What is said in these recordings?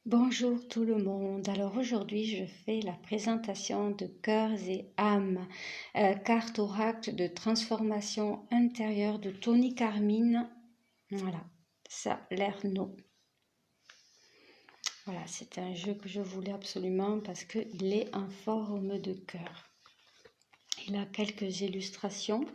Bonjour tout le monde. Alors aujourd'hui, je fais la présentation de Cœurs et âmes, carte oracle de transformation intérieure de Tony Carmine. Voilà, ça l'Erno. Voilà, c'est un jeu que je voulais absolument parce qu'il est en forme de cœur. Il a quelques illustrations.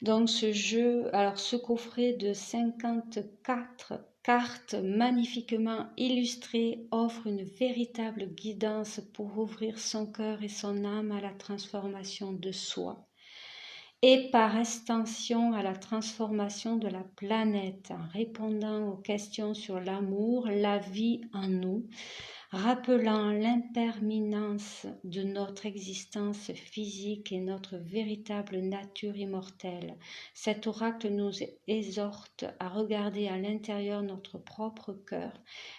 Donc ce jeu, alors ce coffret de 54 cartes magnifiquement illustrées offre une véritable guidance pour ouvrir son cœur et son âme à la transformation de soi et par extension à la transformation de la planète en répondant aux questions sur l'amour, la vie en nous, rappelant l'impermanence de notre existence physique et notre véritable nature immortelle. Cet oracle nous exhorte à regarder à l'intérieur notre propre cœur,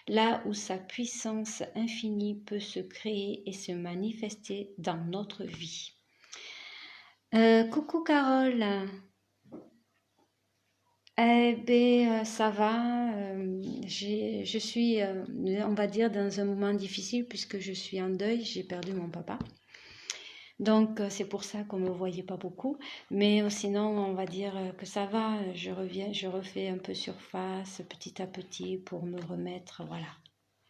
là où sa puissance infinie peut se créer et se manifester dans notre vie. Coucou Carole. Ça va. Je suis, on va dire, dans un moment difficile puisque je suis en deuil. J'ai perdu mon papa. Donc, c'est pour ça qu'on ne me voyait pas beaucoup. Mais sinon, on va dire que ça va. Je reviens, je refais un peu surface petit à petit pour me remettre, voilà,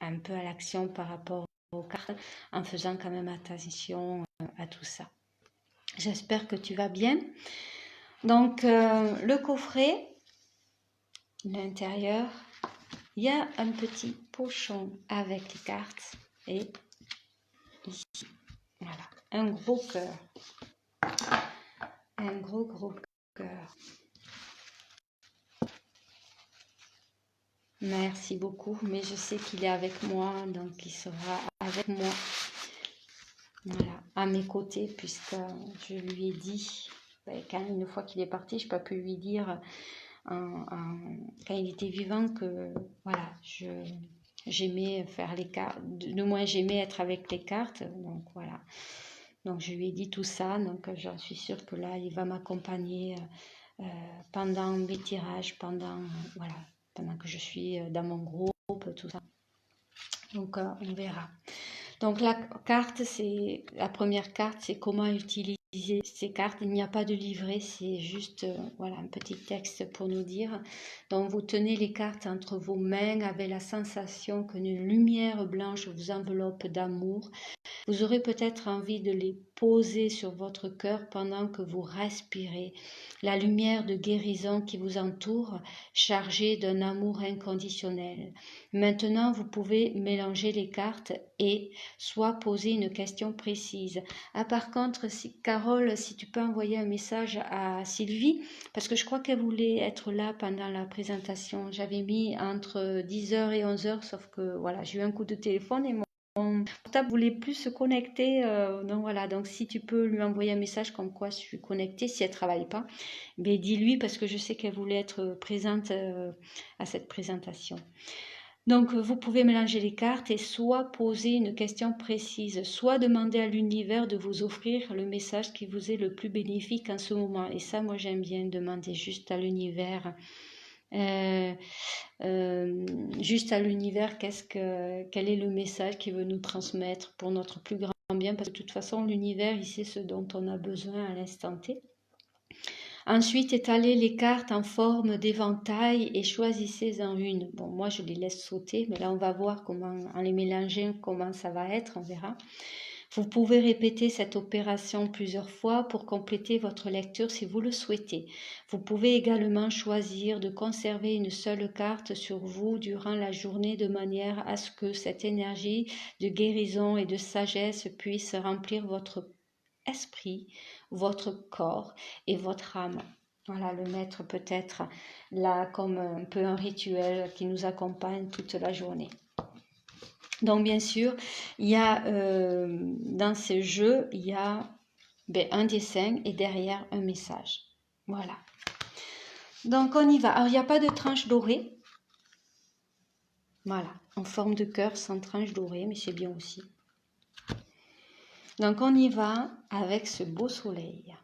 un peu à l'action par rapport aux cartes en faisant quand même attention à tout ça. J'espère que tu vas bien. Donc, le coffret, l'intérieur, il y a un petit pochon avec les cartes et ici, voilà, un gros cœur. Un gros cœur. Merci beaucoup, mais je sais qu'il est avec moi, donc il sera avec moi, voilà, à mes côtés, puisque je lui ai dit, une fois qu'il est parti, je n'ai pas pu lui dire quand il était vivant que voilà, j'aimais faire les cartes, du moins j'aimais être avec les cartes, donc voilà. Donc je lui ai dit tout ça, donc j'en suis sûre que là il va m'accompagner pendant mes tirages, voilà, pendant que je suis dans mon groupe, tout ça. Donc on verra. Donc la première carte, c'est comment utiliser ces cartes. Il n'y a pas de livret, c'est juste voilà, un petit texte pour nous dire. Donc vous tenez les cartes entre vos mains avec la sensation qu'une lumière blanche vous enveloppe d'amour. Vous aurez peut-être envie de les poser sur votre cœur pendant que vous respirez. La lumière de guérison qui vous entoure, chargée d'un amour inconditionnel. Maintenant, vous pouvez mélanger les cartes et soit poser une question précise. Ah, par contre, Carole, si tu peux envoyer un message à Sylvie, parce que je crois qu'elle voulait être là pendant la présentation. J'avais mis entre 10h et 11h, sauf que voilà, j'ai eu un coup de téléphone et mon portable voulait plus se connecter. Donc voilà, donc si tu peux lui envoyer un message comme quoi je suis connectée, si elle ne travaille pas, mais dis-lui parce que je sais qu'elle voulait être présente à cette présentation. Donc, vous pouvez mélanger les cartes et soit poser une question précise, soit demander à l'univers de vous offrir le message qui vous est le plus bénéfique en ce moment. Et ça, moi, j'aime bien demander juste à l'univers. Juste à l'univers, quel est le message qu'il veut nous transmettre pour notre plus grand bien, parce que de toute façon, l'univers, il sait ce dont on a besoin à l'instant T. Ensuite, étalez les cartes en forme d'éventail et choisissez-en une. Bon, moi, je les laisse sauter, mais là, on va voir comment, en les mélangeant, comment ça va être, on verra. Vous pouvez répéter cette opération plusieurs fois pour compléter votre lecture si vous le souhaitez. Vous pouvez également choisir de conserver une seule carte sur vous durant la journée de manière à ce que cette énergie de guérison et de sagesse puisse remplir votre esprit, votre corps et votre âme. Voilà, le mettre peut-être là comme un peu un rituel qui nous accompagne toute la journée. Donc bien sûr, il y a dans ce jeu, il y a un dessin et derrière un message. Voilà. Donc on y va. Alors il n'y a pas de tranche dorée. Voilà, en forme de cœur sans tranche dorée, mais c'est bien aussi. Donc on y va avec ce beau soleil.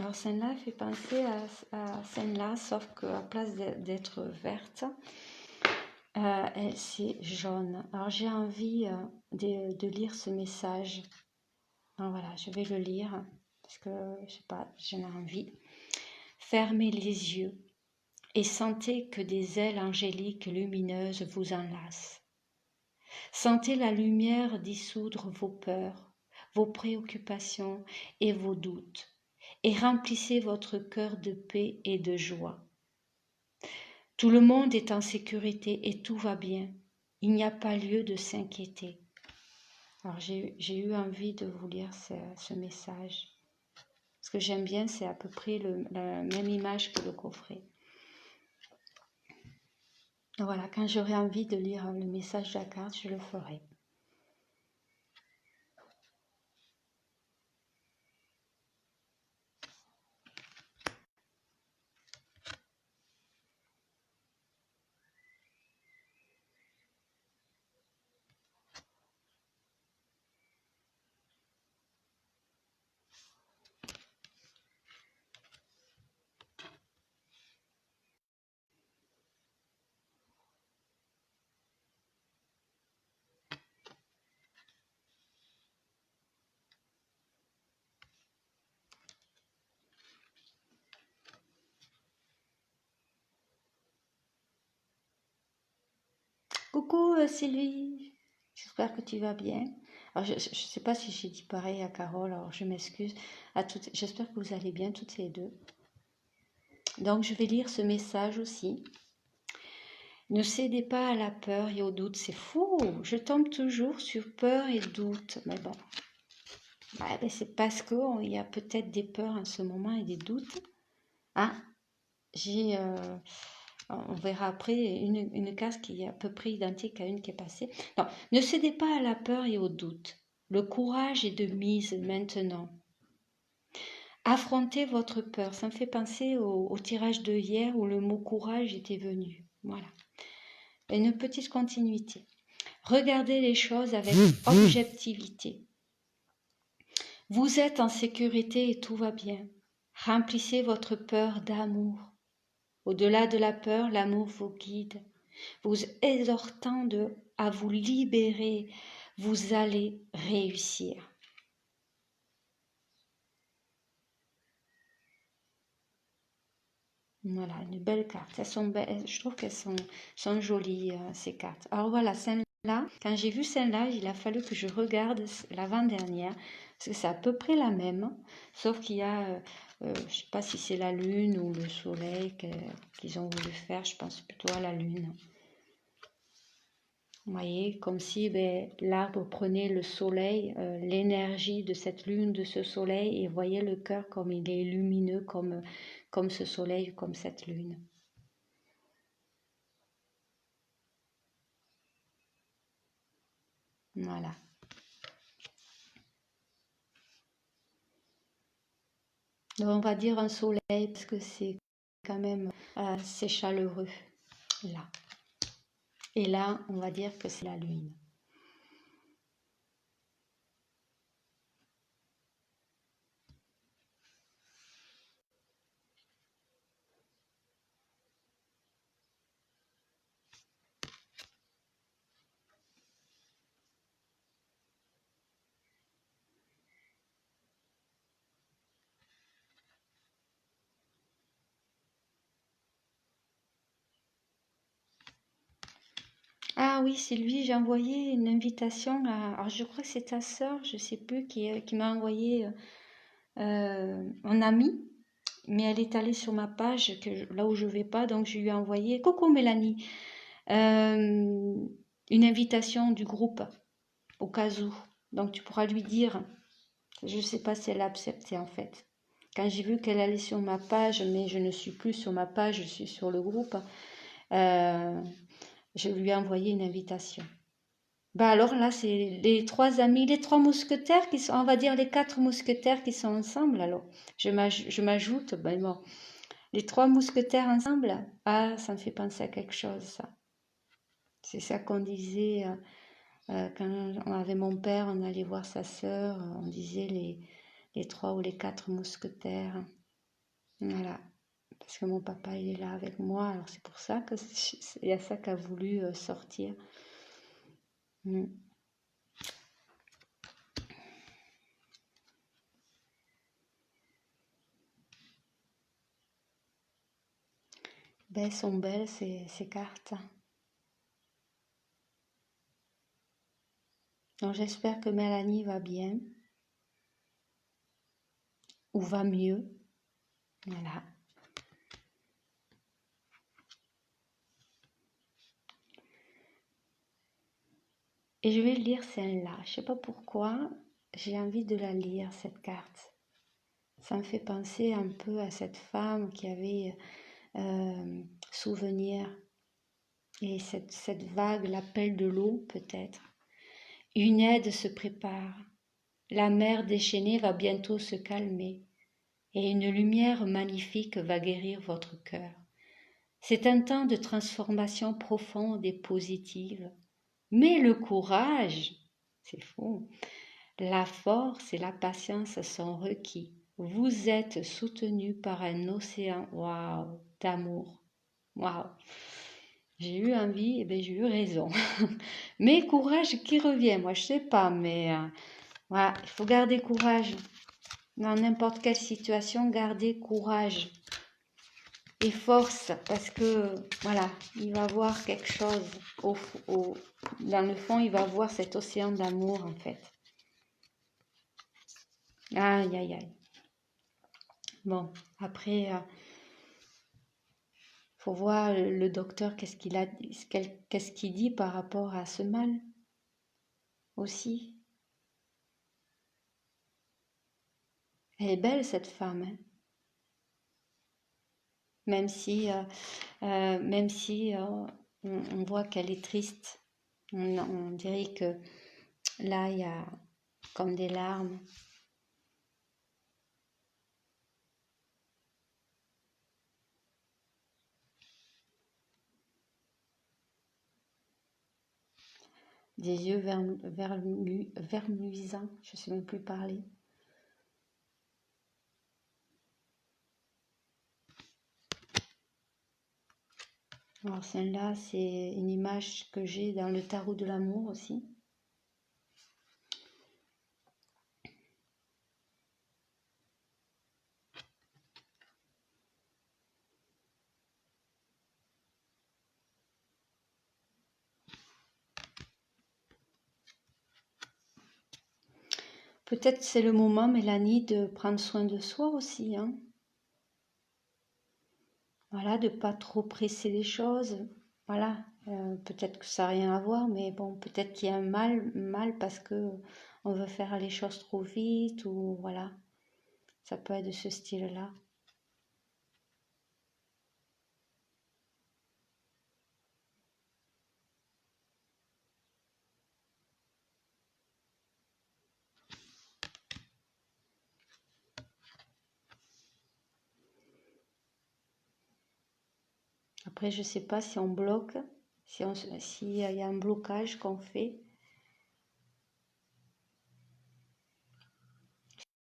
Alors celle-là fait penser à celle-là, sauf qu'à place d'être verte, c'est jaune. Alors j'ai envie de lire ce message. Alors voilà, je vais le lire parce que je sais pas, j'en ai envie. Fermez les yeux et sentez que des ailes angéliques lumineuses vous enlacent. Sentez la lumière dissoudre vos peurs, vos préoccupations et vos doutes, et remplissez votre cœur de paix et de joie. Tout le monde est en sécurité et tout va bien. Il n'y a pas lieu de s'inquiéter. Alors j'ai eu envie de vous lire ce message. Ce que j'aime bien, c'est à peu près la même image que le coffret. Voilà, quand j'aurai envie de lire le message de la carte, je le ferai. Coucou Sylvie, j'espère que tu vas bien. Alors je ne sais pas si j'ai dit pareil à Carole, alors je m'excuse à toutes. J'espère que vous allez bien toutes les deux. Donc je vais lire ce message aussi. Ne cédez pas à la peur et au doute, c'est fou. Je tombe toujours sur peur et doute. Mais bon, ben c'est parce qu'il y a peut-être des peurs en ce moment et des doutes. Ah, j'ai, on verra après une case qui est à peu près identique à une qui est passée. Non, ne cédez pas à la peur et au doute. Le courage est de mise maintenant. Affrontez votre peur. Ça me fait penser au tirage de hier où le mot courage était venu. Voilà. Une petite continuité. Regardez les choses avec objectivité. Vous êtes en sécurité et tout va bien. Remplissez votre peur d'amour. Au-delà de la peur, l'amour vous guide, vous exhortant à vous libérer. Vous allez réussir. Voilà, une belle carte. Elles sont belles, je trouve qu'elles sont jolies, ces cartes. Alors voilà, celle-là, quand j'ai vu celle-là, il a fallu que je regarde l'avant-dernière, parce que c'est à peu près la même, sauf qu'il y a, je ne sais pas si c'est la lune ou le soleil qu'ils ont voulu faire, je pense plutôt à la lune. Vous voyez, comme si l'arbre prenait le soleil, l'énergie de cette lune, de ce soleil, et voyez le cœur comme il est lumineux, comme ce soleil, comme cette lune. Voilà. Donc on va dire un soleil parce que c'est quand même assez chaleureux là. Et là, on va dire que c'est la lune. Ah oui, Sylvie, j'ai envoyé une invitation alors je crois que c'est ta sœur, je sais plus, qui m'a envoyé un ami, mais elle est allée sur ma page, là où je vais pas, donc je lui ai envoyé, coucou Mélanie, euh, une invitation du groupe, au cas où. Donc tu pourras lui dire, je ne sais pas si elle a accepté en fait. Quand j'ai vu qu'elle allait sur ma page, mais je ne suis plus sur ma page, je suis sur le groupe, je lui ai envoyé une invitation. Bah alors là, c'est les trois amis, les trois mousquetaires qui sont, on va dire les quatre mousquetaires qui sont ensemble. Alors, je m'ajoute, ben bon, les trois mousquetaires ensemble. Ah, ça me fait penser à quelque chose, ça. C'est ça qu'on disait quand on avait mon père, on allait voir sa sœur, on disait les trois ou les quatre mousquetaires. Voilà. Parce que mon papa, il est là avec moi. Alors c'est pour ça que il y a ça qu'a voulu sortir. Mm. Ben, elles sont belles ces cartes. Donc j'espère que Mélanie va bien ou va mieux. Voilà. Et je vais lire celle-là. Je sais pas pourquoi, j'ai envie de la lire, cette carte. Ça me fait penser un peu à cette femme qui avait souvenir. Et cette vague, l'appel de l'eau peut-être. Une aide se prépare. La mer déchaînée va bientôt se calmer. Et une lumière magnifique va guérir votre cœur. C'est un temps de transformation profonde et positive. Mais le courage, c'est fou, la force et la patience sont requis. Vous êtes soutenu par un océan, waouh, d'amour. Waouh. J'ai eu envie, et bien j'ai eu raison. Mais courage qui revient, moi je sais pas, mais voilà, il faut garder courage. Dans n'importe quelle situation, garder courage et force, parce que voilà, il va voir quelque chose dans le fond, il va voir cet océan d'amour en fait. Aïe aïe aïe. Bon, après, faut voir le docteur qu'est-ce qu'il dit par rapport à ce mal aussi. Elle est belle cette femme, hein. Même si, on voit qu'elle est triste. On dirait que là, il y a comme des larmes. Des yeux verluisants, je ne sais même plus parler. Alors celle-là, c'est une image que j'ai dans le tarot de l'amour aussi. Peut-être c'est le moment, Mélanie, de prendre soin de soi aussi, hein. Voilà, de pas trop presser les choses. Voilà, peut-être que ça n'a rien à voir, mais bon, peut-être qu'il y a un mal parce que on veut faire les choses trop vite ou voilà, ça peut être de ce style-là. Après, je sais pas si on bloque, s'il y a un blocage qu'on fait,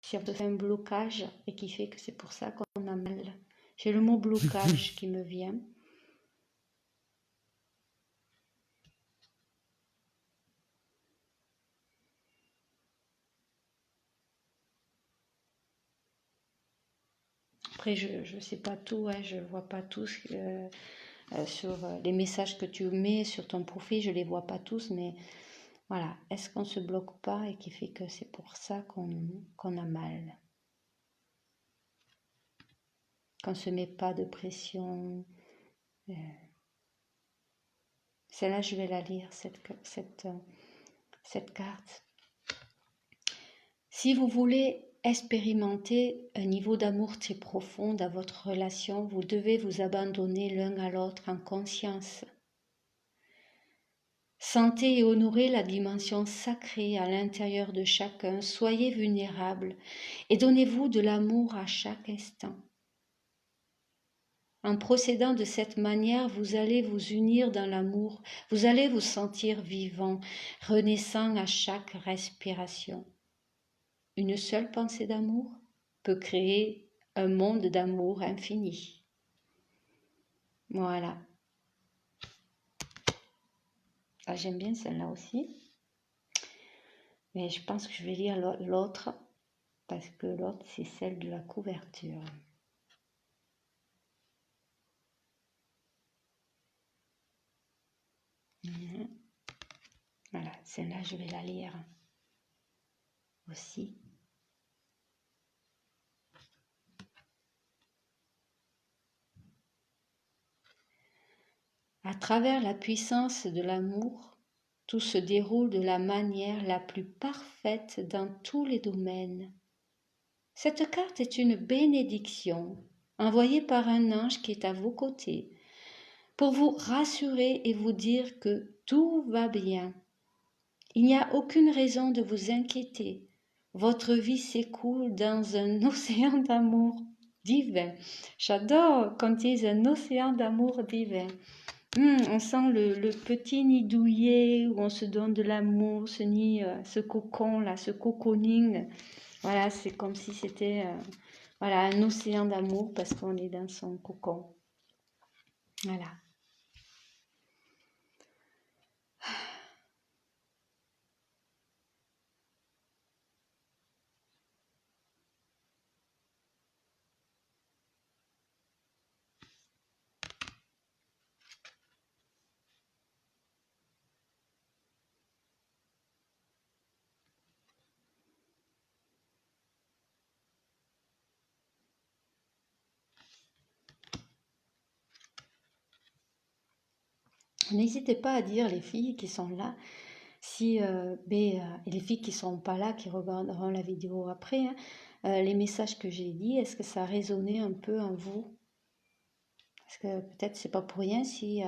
si on se fait un blocage et qui fait que c'est pour ça qu'on a mal. J'ai le mot blocage qui me vient. Après, je sais pas tout, hein, je vois pas tout sur les messages que tu mets sur ton profil, je les vois pas tous, mais voilà, est-ce qu'on se bloque pas et qui fait que c'est pour ça qu'on a mal, qu'on se met pas de pression. euh, Celle-là, je vais la lire, cette carte. Si vous voulez expérimenter un niveau d'amour très profond dans votre relation, vous devez vous abandonner l'un à l'autre en conscience. Sentez et honorez la dimension sacrée à l'intérieur de chacun, soyez vulnérables et donnez-vous de l'amour à chaque instant. En procédant de cette manière, vous allez vous unir dans l'amour, vous allez vous sentir vivant, renaissant à chaque respiration. Une seule pensée d'amour peut créer un monde d'amour infini. Voilà. Ah, j'aime bien celle-là aussi. Mais je pense que je vais lire l'autre, parce que l'autre, c'est celle de la couverture. Voilà, celle-là, je vais la lire aussi. À travers la puissance de l'amour, tout se déroule de la manière la plus parfaite dans tous les domaines. Cette carte est une bénédiction envoyée par un ange qui est à vos côtés pour vous rassurer et vous dire que tout va bien. Il n'y a aucune raison de vous inquiéter. Votre vie s'écoule dans un océan d'amour divin. J'adore quand ils disent un océan d'amour divin. On sent le petit nid douillet où on se donne de l'amour, ce nid, ce cocon là, ce cocooning. Voilà, c'est comme si c'était voilà, un océan d'amour parce qu'on est dans son cocon. Voilà. N'hésitez pas à dire, les filles qui sont là, si, et les filles qui ne sont pas là, qui regarderont la vidéo après, hein, les messages que j'ai dit, est-ce que ça a résonné un peu en vous? Parce que peut-être c'est pas pour rien si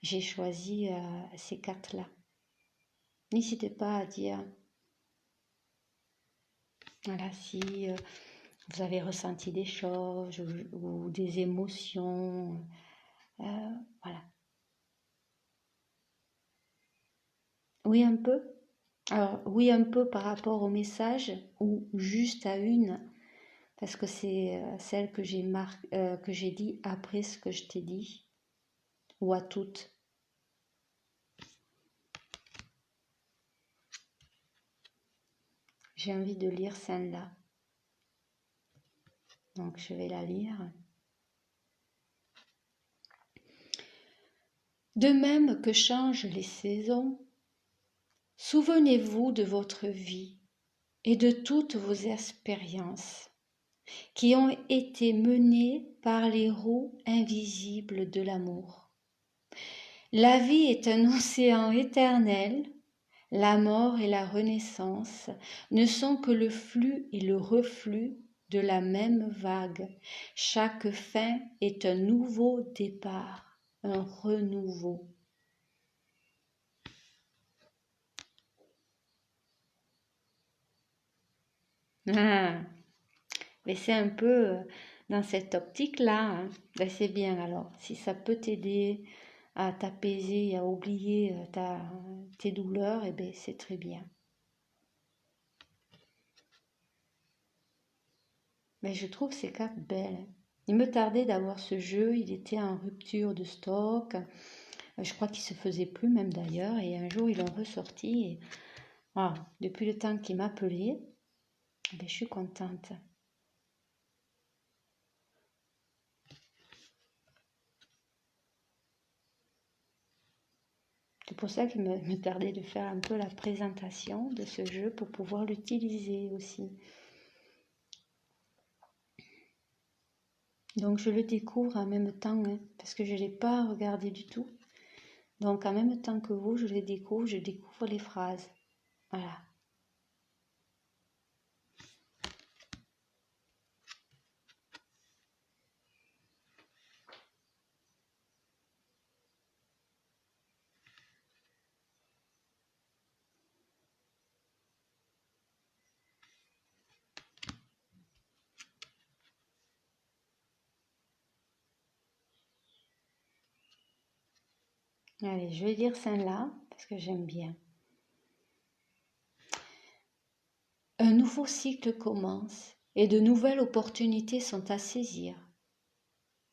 j'ai choisi ces cartes-là. N'hésitez pas à dire, voilà, si vous avez ressenti des choses ou des émotions, voilà. Oui, un peu. Alors, oui, un peu par rapport au message ou juste à une, parce que c'est celle que que j'ai dit après ce que je t'ai dit, ou à toutes. J'ai envie de lire celle-là. Donc, je vais la lire. De même que changent les saisons, souvenez-vous de votre vie et de toutes vos expériences qui ont été menées par les roues invisibles de l'amour. La vie est un océan éternel, la mort et la renaissance ne sont que le flux et le reflux de la même vague. Chaque fin est un nouveau départ, un renouveau. Ah, mais c'est un peu dans cette optique-là, hein. Ben, c'est bien alors. Si ça peut t'aider à t'apaiser, à oublier tes douleurs, eh ben, c'est très bien. Mais je trouve ces cartes belles. Il me tardait d'avoir ce jeu, il était en rupture de stock. Je crois qu'il se faisait plus même d'ailleurs. Et un jour, ils l'ont ressorti. Et voilà, depuis le temps qu'il m'appelait, ben, je suis contente. C'est pour ça qu'il me tardait de faire un peu la présentation de ce jeu pour pouvoir l'utiliser aussi. Donc je le découvre en même temps, hein, parce que je ne l'ai pas regardé du tout. Donc en même temps que vous, je les découvre, je découvre les phrases. Voilà. Allez, je vais lire celle-là, parce que j'aime bien. Un nouveau cycle commence et de nouvelles opportunités sont à saisir.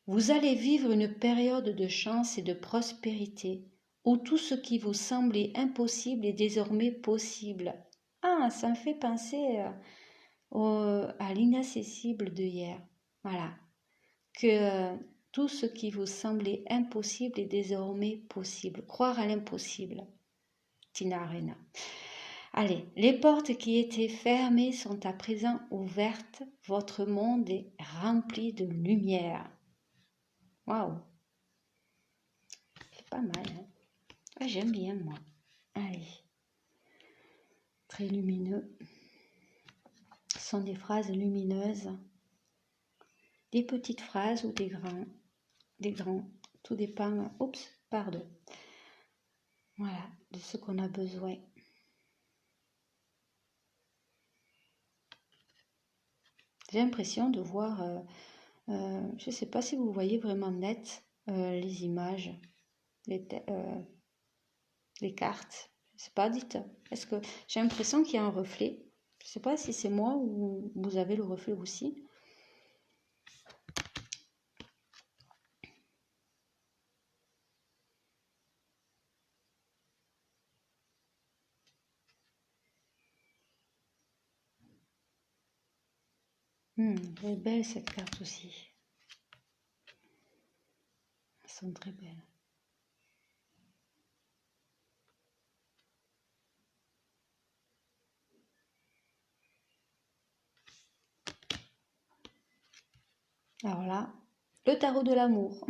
Vous allez vivre une période de chance et de prospérité où tout ce qui vous semblait impossible est désormais possible. Ah, ça me fait penser à l'inaccessible de hier. Voilà. Que tout ce qui vous semblait impossible est désormais possible. Croire à l'impossible. Tina Arena. Allez, les portes qui étaient fermées sont à présent ouvertes. Votre monde est rempli de lumière. Waouh! C'est pas mal, hein? Ah, j'aime bien, moi. Allez. Très lumineux. Ce sont des phrases lumineuses. Des petites phrases ou des grands. Tout dépend. Oups, pardon. Voilà, de ce qu'on a besoin. J'ai l'impression de voir, je ne sais pas si vous voyez vraiment net les images, les cartes. Je ne sais pas, dites. Est-ce que j'ai l'impression qu'il y a un reflet? Je ne sais pas si c'est moi ou vous avez le reflet aussi. Elle est belle cette carte aussi. Elles sont très belles. Alors là, le tarot de l'amour.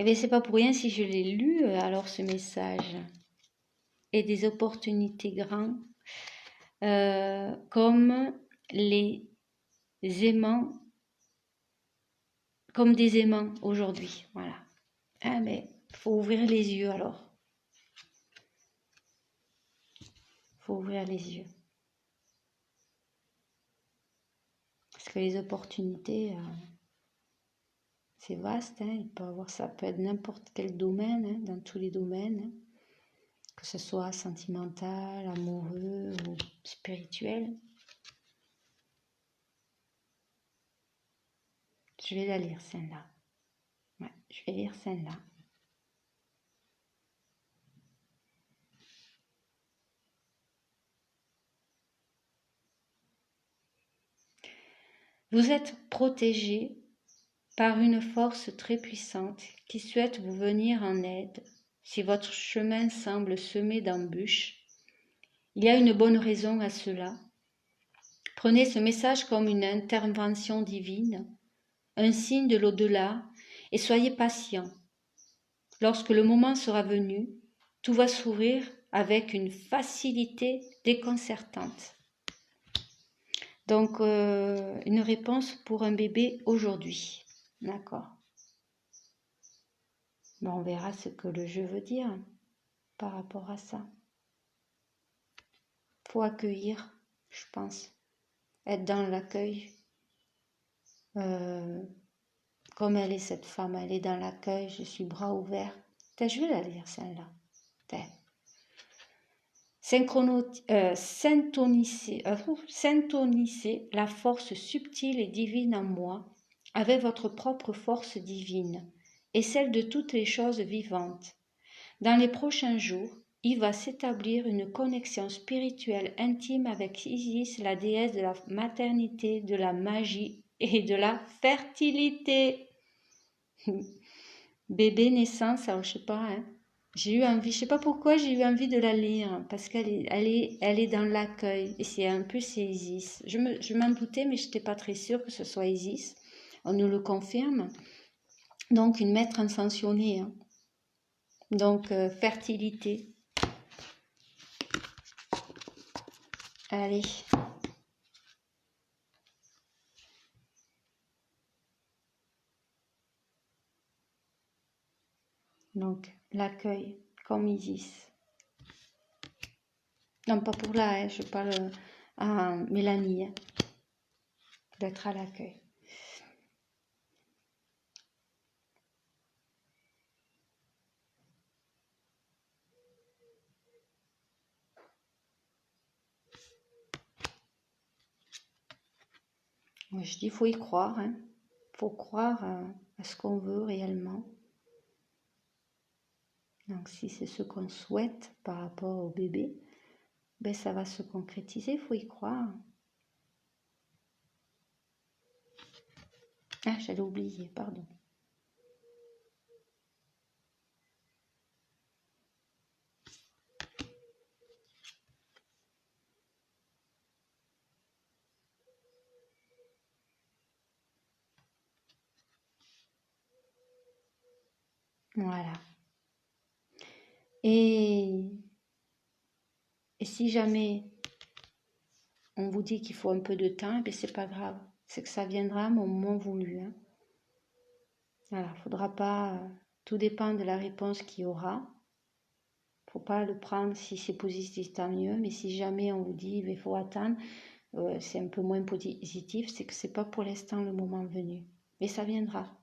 Eh bien, c'est pas pour rien si je l'ai lu, alors ce message. Et des opportunités grandes, comme les aimants, comme des aimants aujourd'hui. Voilà. Ah, mais faut ouvrir les yeux alors. Faut ouvrir les yeux. Parce que les opportunités, c'est vaste, hein. Ça peut être n'importe quel domaine, hein, dans tous les domaines, hein. Que ce soit sentimental, amoureux ou spirituel. Je vais la lire celle-là. Ouais, je vais lire celle-là. Vous êtes protégé par une force très puissante qui souhaite vous venir en aide. Si votre chemin semble semé d'embûches, il y a une bonne raison à cela. Prenez ce message comme une intervention divine, un signe de l'au-delà, et soyez patient. Lorsque le moment sera venu, tout va s'ouvrir avec une facilité déconcertante. Donc, une réponse pour un bébé aujourd'hui. D'accord. Bon, on verra ce que le jeu veut dire par rapport à ça. Faut accueillir, je pense. Être dans l'accueil. Comme elle est cette femme, elle est dans l'accueil, je suis bras ouverts. Je vais la lire celle-là. Syntonisez la force subtile et divine en moi avec votre propre force divine et celle de toutes les choses vivantes. Dans les prochains jours, il va s'établir une connexion spirituelle intime avec Isis, la déesse de la maternité, de la magie et de la fertilité. Bébé naissance, alors je sais pas, hein. J'ai eu envie, je sais pas pourquoi j'ai eu envie de la lire, parce qu'elle est dans l'accueil, et c'est un peu c'est Isis. Je m'en doutais, mais je n'étais pas très sûre que ce soit Isis. On nous le confirme. Donc une maître ascensionnée, hein. Donc fertilité. Allez. Donc l'accueil, comme Isis. Non, pas pour là, hein, je parle à Mélanie, hein, d'être à l'accueil. Moi, je dis, il faut y croire, hein. Faut croire à ce qu'on veut réellement. Donc, si c'est ce qu'on souhaite par rapport au bébé, ben, ça va se concrétiser, il faut y croire. Ah, j'allais oublier, pardon. Voilà. Et si jamais on vous dit qu'il faut un peu de temps, eh c'est pas grave. C'est que ça viendra au moment voulu, hein. Voilà, faudra pas. Tout dépend de la réponse qu'il y aura. Faut pas le prendre si c'est positif, tant mieux. Mais si jamais on vous dit il faut attendre, c'est un peu moins positif, c'est que c'est pas pour l'instant le moment venu. Mais ça viendra.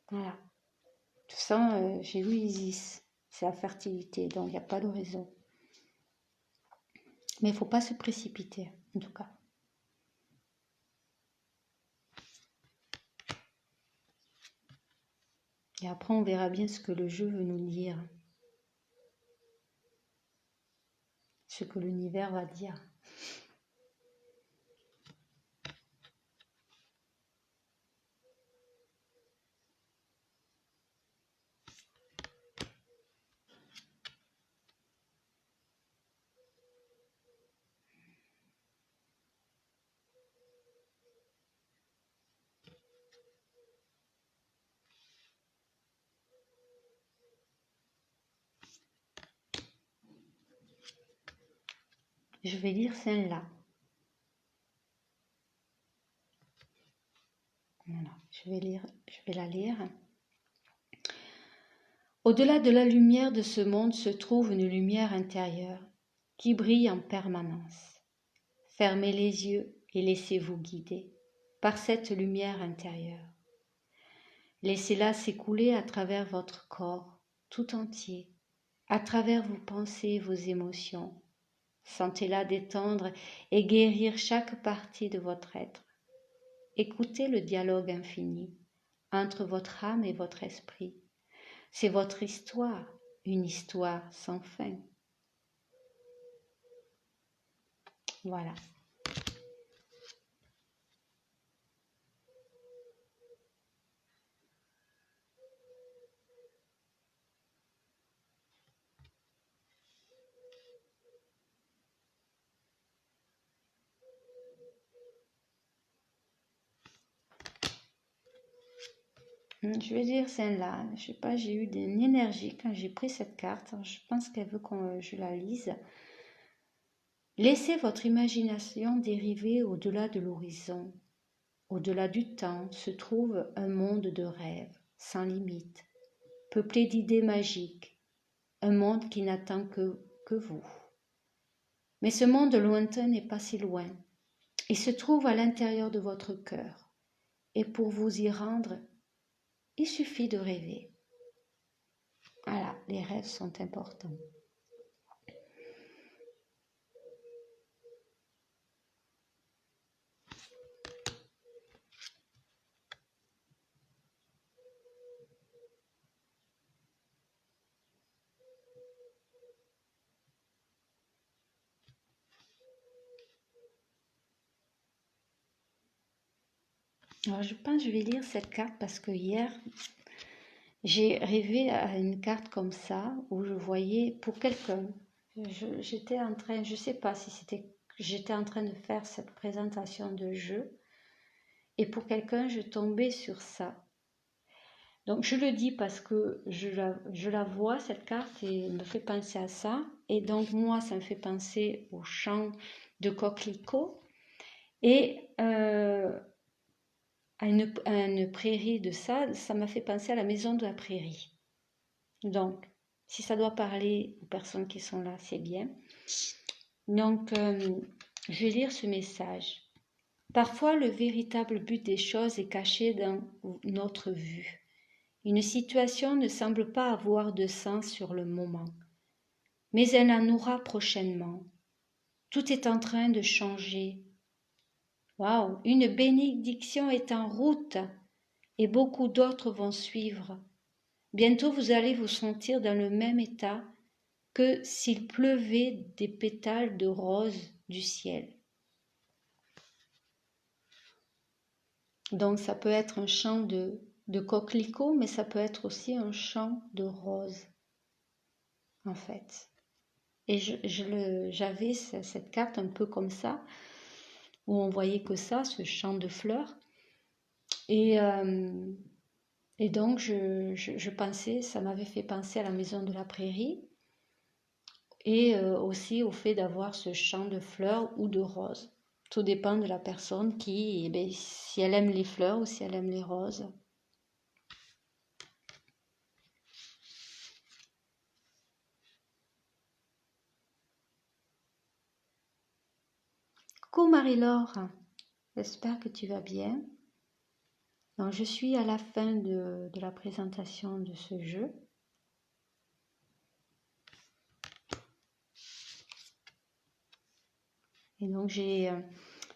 Voilà. De toute façon, j'ai vu Isis, c'est la fertilité, donc il n'y a pas de raison. Mais il faut pas se précipiter, en tout cas. Et après, on verra bien ce que le jeu veut nous dire. Ce que l'univers va dire. Je vais lire celle-là. Voilà, je vais la lire. Au-delà de la lumière de ce monde se trouve une lumière intérieure qui brille en permanence. Fermez les yeux et laissez-vous guider par cette lumière intérieure. Laissez-la s'écouler à travers votre corps tout entier, à travers vos pensées, vos émotions. Sentez-la détendre et guérir chaque partie de votre être. Écoutez le dialogue infini entre votre âme et votre esprit. C'est votre histoire, une histoire sans fin. Voilà. Je vais dire celle-là. Je sais pas, j'ai eu une énergie quand j'ai pris cette carte. Je pense qu'elle veut que je la lise. Laissez votre imagination dériver au-delà de l'horizon. Au-delà du temps se trouve un monde de rêves, sans limite, peuplé d'idées magiques, un monde qui n'attend que vous. Mais ce monde lointain n'est pas si loin. Il se trouve à l'intérieur de votre cœur. Et pour vous y rendre, il suffit de rêver. Voilà, les rêves sont importants. Alors je pense que je vais lire cette carte parce que hier, j'ai rêvé à une carte comme ça où je voyais pour quelqu'un. J'étais en train, je ne sais pas si j'étais en train de faire cette présentation de jeu et pour quelqu'un, je tombais sur ça. Donc je le dis parce que je la vois, cette carte, et elle me fait penser à ça. Et donc moi, ça me fait penser au champ de coquelicots et à une prairie de ça m'a fait penser à la maison de la prairie. Donc, si ça doit parler aux personnes qui sont là, c'est bien. Donc, je vais lire ce message. Parfois, le véritable but des choses est caché dans notre vue. Une situation ne semble pas avoir de sens sur le moment, mais elle en aura prochainement. Tout est en train de changer. Waouh, une bénédiction est en route et beaucoup d'autres vont suivre. Bientôt vous allez vous sentir dans le même état que s'il pleuvait des pétales de rose du ciel. Donc ça peut être un champ de coquelicots, mais ça peut être aussi un champ de roses, en fait. Et j'avais cette carte un peu comme ça, où on voyait que ça, ce champ de fleurs. Et, donc je pensais, ça m'avait fait penser à la maison de la prairie, et aussi au fait d'avoir ce champ de fleurs ou de roses. Tout dépend de la personne qui, eh bien, si elle aime les fleurs ou si elle aime les roses. Coucou Marie-Laure, j'espère que tu vas bien. Donc, je suis à la fin de la présentation de ce jeu. Et donc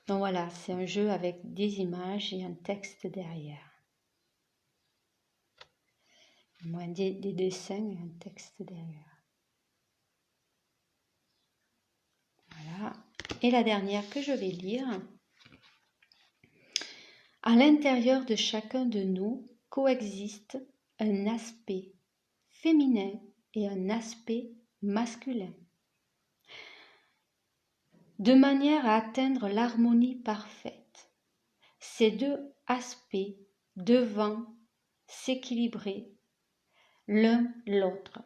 donc voilà, c'est un jeu avec des images et un texte derrière. Moins des dessins et un texte derrière. Voilà. Et la dernière que je vais lire. À l'intérieur de chacun de nous coexiste un aspect féminin et un aspect masculin. De manière à atteindre l'harmonie parfaite, ces deux aspects devant s'équilibrer l'un l'autre.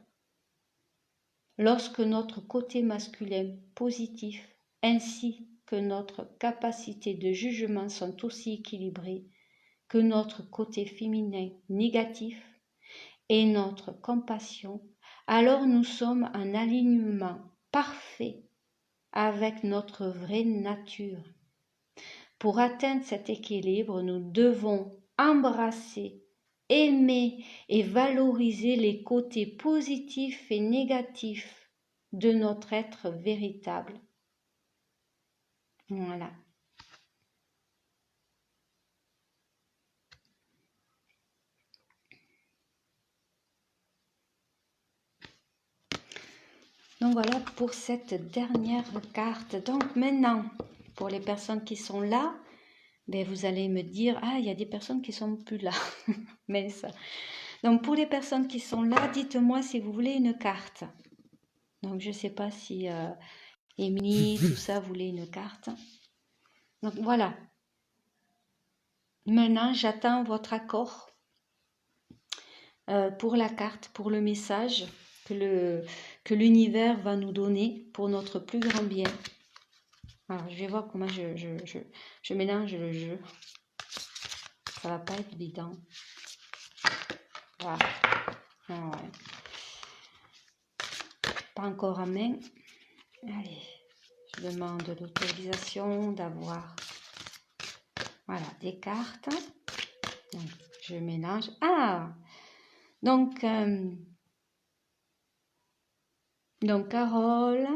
Lorsque notre côté masculin positif ainsi que notre capacité de jugement sont aussi équilibrés que notre côté féminin négatif et notre compassion, alors nous sommes en alignement parfait avec notre vraie nature. Pour atteindre cet équilibre, nous devons embrasser, aimer et valoriser les côtés positifs et négatifs de notre être véritable. Voilà. Donc voilà pour cette dernière carte. Donc maintenant, pour les personnes qui sont là, ben vous allez me dire, ah, il y a des personnes qui sont plus là. Mais ça. Donc pour les personnes qui sont là, dites-moi si vous voulez une carte. Donc je ne sais pas si Émilie, tout ça, voulait une carte. Donc voilà. Maintenant, j'attends votre accord pour la carte, pour le message que l'univers va nous donner pour notre plus grand bien. Alors, je vais voir comment je mélange le jeu. Ça va pas être évident. Voilà. Ah ouais. Pas encore en main. Allez, je demande l'autorisation d'avoir des cartes. Donc, je mélange. Ah! Donc Carole,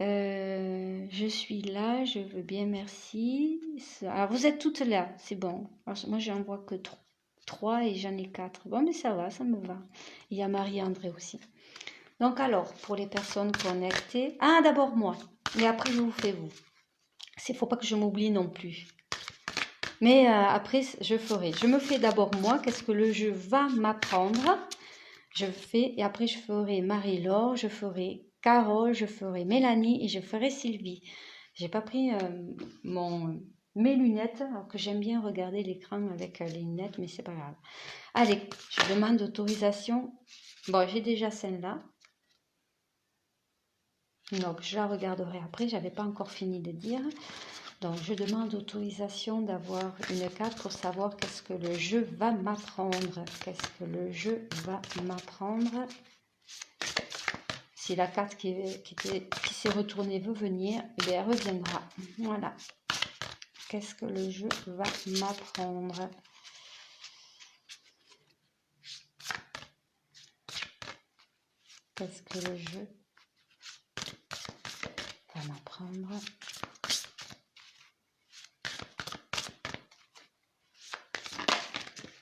je suis là, je veux bien, merci. Alors, vous êtes toutes là, c'est bon. Alors, moi, j'en vois que 3 et j'en ai 4. Bon, mais ça va, ça me va. Il y a Marie-André aussi. Donc, alors, pour les personnes connectées... Ah, d'abord moi, et après, je vous fais vous. Il ne faut pas que je m'oublie non plus. Mais après, je ferai. Je me fais d'abord moi, qu'est-ce que le jeu va m'apprendre. Je fais, et après, je ferai Marie-Laure, je ferai Carole, je ferai Mélanie et je ferai Sylvie. J'ai pas pris mes lunettes, alors que j'aime bien regarder l'écran avec les lunettes, mais c'est pas grave. Allez, je demande autorisation. Bon, j'ai déjà celle-là. Donc, je la regarderai après, j'avais pas encore fini de dire. Donc, je demande autorisation d'avoir une carte pour savoir qu'est-ce que le jeu va m'apprendre. Qu'est-ce que le jeu va m'apprendre. Si la carte qui s'est retournée veut venir, eh bien, elle reviendra. Voilà. Qu'est-ce que le jeu va m'apprendre? Qu'est-ce que le jeu va m'apprendre?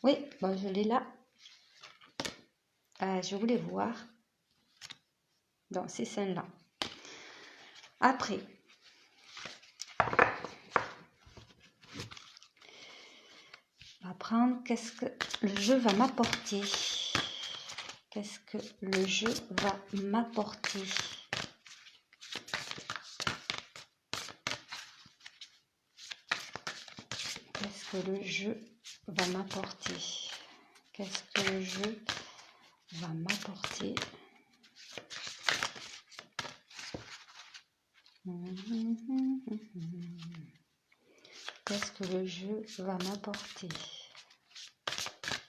Oui, bon, je l'ai là. Je voulais voir. Donc, c'est celle-là. Après, on va prendre qu'est-ce que le jeu va m'apporter. Qu'est-ce que le jeu va m'apporter? Qu'est-ce que le jeu va m'apporter? Qu'est-ce que le jeu va m'apporter? Qu'est-ce que le jeu va m'apporter?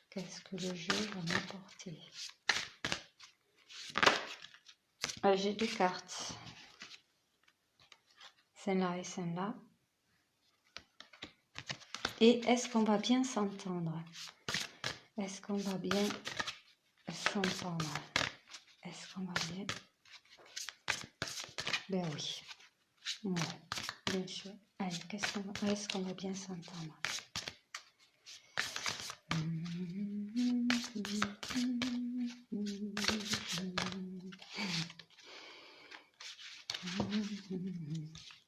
Qu'est-ce que le jeu va m'apporter? J'ai deux cartes. Celle-là et celle-là. Et est-ce qu'on va bien s'entendre? Est-ce qu'on va bien s'entendre? Est-ce qu'on va bien? Ben oui. Ouais, bien sûr. Allez, est-ce qu'on va bien s'entendre?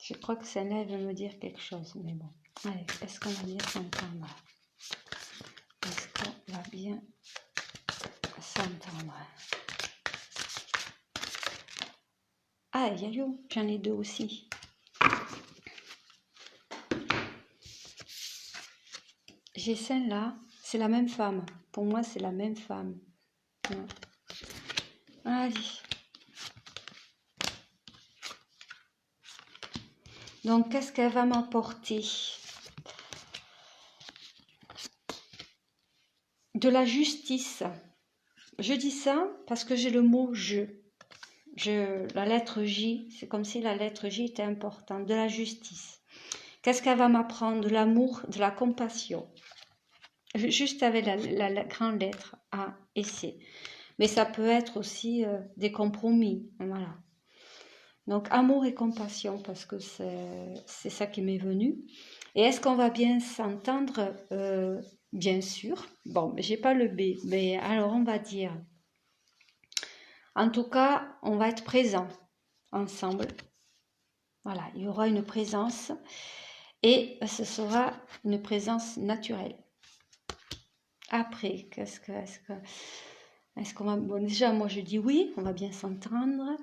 Je crois que celle-là veut me dire quelque chose, mais bon. Allez, est-ce qu'on va bien s'entendre? Est-ce qu'on va bien s'entendre? Ah, Yayo, j'en ai deux aussi. J'ai celle-là, c'est la même femme. Pour moi, c'est la même femme. Ouais. Allez. Donc, qu'est-ce qu'elle va m'apporter? De la justice. Je dis ça parce que j'ai le mot « je ». La lettre J, c'est comme si la lettre J était importante. De la justice. Qu'est-ce qu'elle va m'apprendre? De l'amour, de la compassion. Juste avec la grande lettre A et C. Mais ça peut être aussi des compromis. Voilà. Donc, amour et compassion, parce que c'est ça qui m'est venu. Et est-ce qu'on va bien s'entendre? Bien sûr. Bon, j'ai pas le B, mais alors on va dire. En tout cas, on va être présents ensemble. Voilà, il y aura une présence et ce sera une présence naturelle. Après, est-ce qu'on va... Bon, déjà, moi, je dis oui, on va bien s'entendre.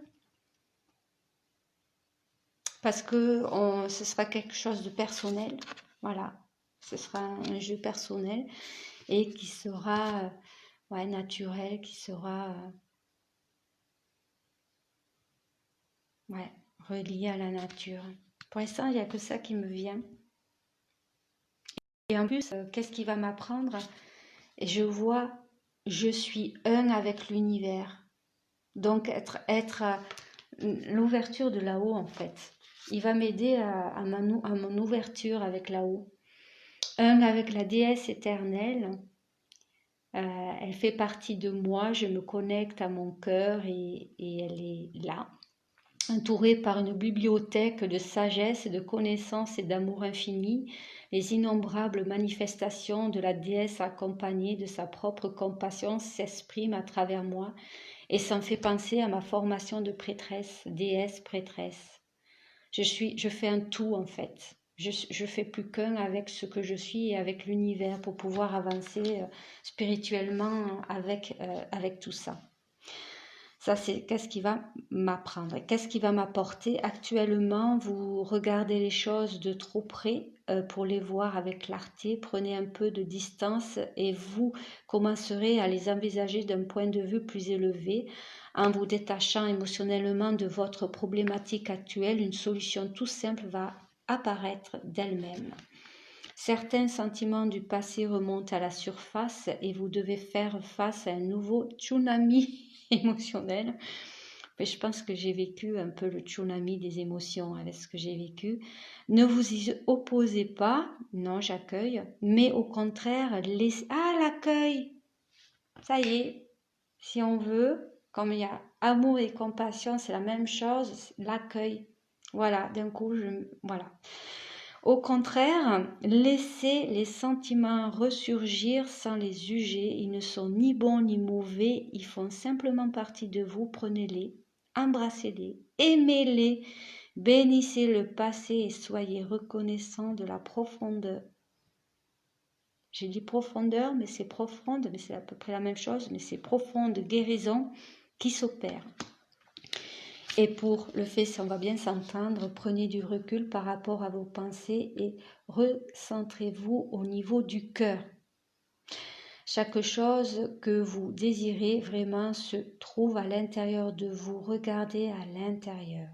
Parce que ce sera quelque chose de personnel. Voilà, ce sera un jeu personnel et qui sera naturel, qui sera relié à la nature. Pour l'instant, il n'y a que ça qui me vient. Et en plus, qu'est-ce qui va m'apprendre? Et je vois, je suis un avec l'univers. Donc, être l'ouverture de là-haut, en fait. Il va m'aider à mon ouverture avec là-haut. Un avec la déesse éternelle. Elle fait partie de moi, je me connecte à mon cœur et elle est là, entourée par une bibliothèque de sagesse, de connaissances et d'amour infini, les innombrables manifestations de la déesse accompagnée de sa propre compassion s'expriment à travers moi et ça me fait penser à ma formation de prêtresse, déesse prêtresse. Je fais un tout en fait. Je fais plus qu'un avec ce que je suis et avec l'univers pour pouvoir avancer spirituellement avec tout ça. Ça, c'est qu'est-ce qui va m'apprendre, qu'est-ce qui va m'apporter. Actuellement, vous regardez les choses de trop près pour les voir avec clarté. Prenez un peu de distance et vous commencerez à les envisager d'un point de vue plus élevé. En vous détachant émotionnellement de votre problématique actuelle, une solution tout simple va apparaître d'elle-même. Certains sentiments du passé remontent à la surface et vous devez faire face à un nouveau tsunami émotionnel. Mais je pense que j'ai vécu un peu le tsunami des émotions avec ce que j'ai vécu. Ne vous y opposez pas, non, j'accueille, mais au contraire, laissez... Ah, l'accueil! Ça y est, si on veut, comme il y a amour et compassion, c'est la même chose, l'accueil. Voilà, d'un coup, voilà. Au contraire, laissez les sentiments ressurgir sans les juger. Ils ne sont ni bons ni mauvais, ils font simplement partie de vous. Prenez-les, embrassez-les, aimez-les, bénissez le passé et soyez reconnaissants de la profondeur. J'ai dit profondeur, mais c'est profonde, mais c'est à peu près la même chose, mais c'est profonde guérison qui s'opère. Et pour le fait, si on va bien s'entendre, prenez du recul par rapport à vos pensées et recentrez-vous au niveau du cœur. Chaque chose que vous désirez vraiment se trouve à l'intérieur de vous. Regardez à l'intérieur.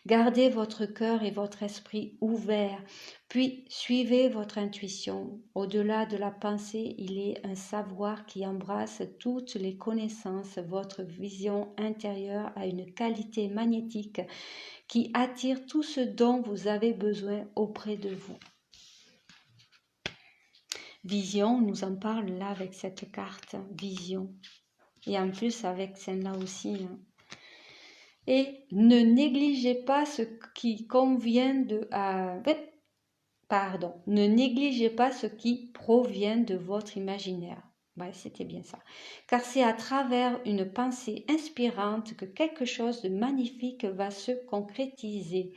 Gardez votre cœur et votre esprit ouverts, puis suivez votre intuition. Au-delà de la pensée, il est un savoir qui embrasse toutes les connaissances. Votre vision intérieure a une qualité magnétique qui attire tout ce dont vous avez besoin auprès de vous. Vision, on nous en parle là avec cette carte, vision. Et en plus avec celle-là aussi. Et ne négligez pas ce qui convient de... ne négligez pas ce qui provient de votre imaginaire. Ouais, c'était bien ça. Car c'est à travers une pensée inspirante que quelque chose de magnifique va se concrétiser.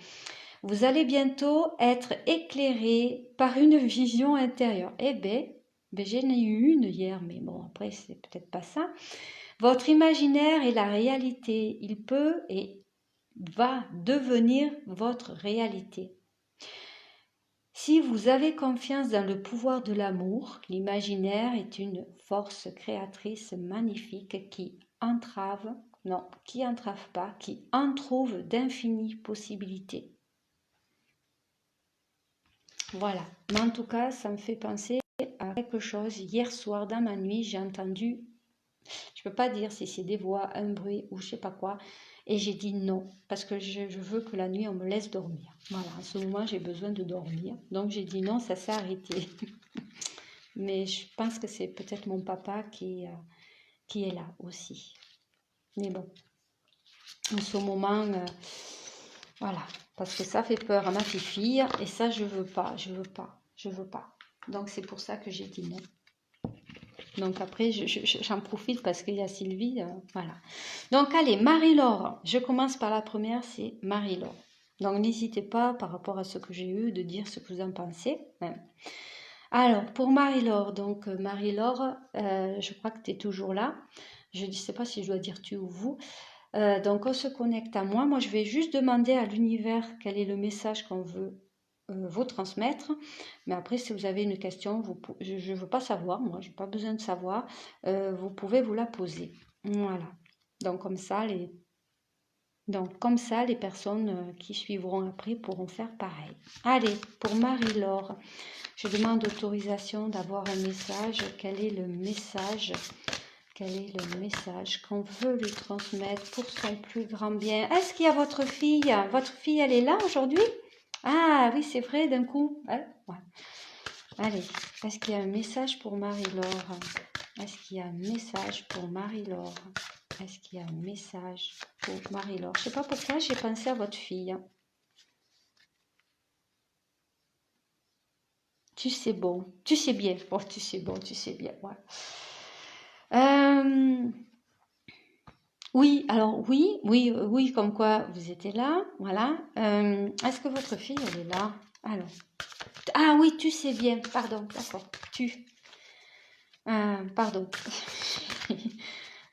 Vous allez bientôt être éclairé par une vision intérieure. Eh bien, j'en ai eu une hier, mais bon, après, c'est peut-être pas ça. Votre imaginaire est la réalité. Il peut et va devenir votre réalité. Si vous avez confiance dans le pouvoir de l'amour, l'imaginaire est une force créatrice magnifique qui entrave pas, qui entrouve d'infinies possibilités. Voilà, mais en tout cas, ça me fait penser à quelque chose. Hier soir, dans ma nuit, j'ai entendu, je ne peux pas dire si c'est des voix, un bruit ou je ne sais pas quoi, et j'ai dit non, parce que je veux que la nuit, on me laisse dormir. Voilà, en ce moment, j'ai besoin de dormir, donc j'ai dit non, ça s'est arrêté. Mais je pense que c'est peut-être mon papa qui est là aussi. Mais bon, en ce moment, voilà, parce que ça fait peur à ma fille et ça, je veux pas. Donc, c'est pour ça que j'ai dit non. Donc, après, j'en profite parce qu'il y a Sylvie, voilà. Donc, allez, Marie-Laure, je commence par la première, c'est Marie-Laure. Donc, n'hésitez pas, par rapport à ce que j'ai eu, de dire ce que vous en pensez. Alors, pour Marie-Laure, donc Marie-Laure, je crois que tu es toujours là. Je ne sais pas si je dois dire tu ou vous. Donc, on se connecte à moi. Moi, je vais juste demander à l'univers quel est le message qu'on veut vous transmettre. Mais après, si vous avez une question, je ne veux pas savoir. Moi, je n'ai pas besoin de savoir. Vous pouvez vous la poser. Voilà. Donc, comme ça, les personnes qui suivront après pourront faire pareil. Allez, pour Marie-Laure, je demande autorisation d'avoir un message. Quel est le message qu'on veut lui transmettre pour son plus grand bien? Est-ce qu'il y a votre fille? Votre fille, elle est là aujourd'hui? Ah oui, c'est vrai, d'un coup. Ouais. Allez, est-ce qu'il y a un message pour Marie-Laure? Est-ce qu'il y a un message pour Marie-Laure? Est-ce qu'il y a un message pour Marie-Laure? Je ne sais pas pourquoi j'ai pensé à votre fille. Tu sais bon, tu sais bien. Oh, tu sais bon, tu sais bien. Ouais. Oui, alors oui, comme quoi vous étiez là, voilà. Est-ce que votre fille, elle est là? Alors, ah oui, tu sais bien, pardon, d'accord, pardon.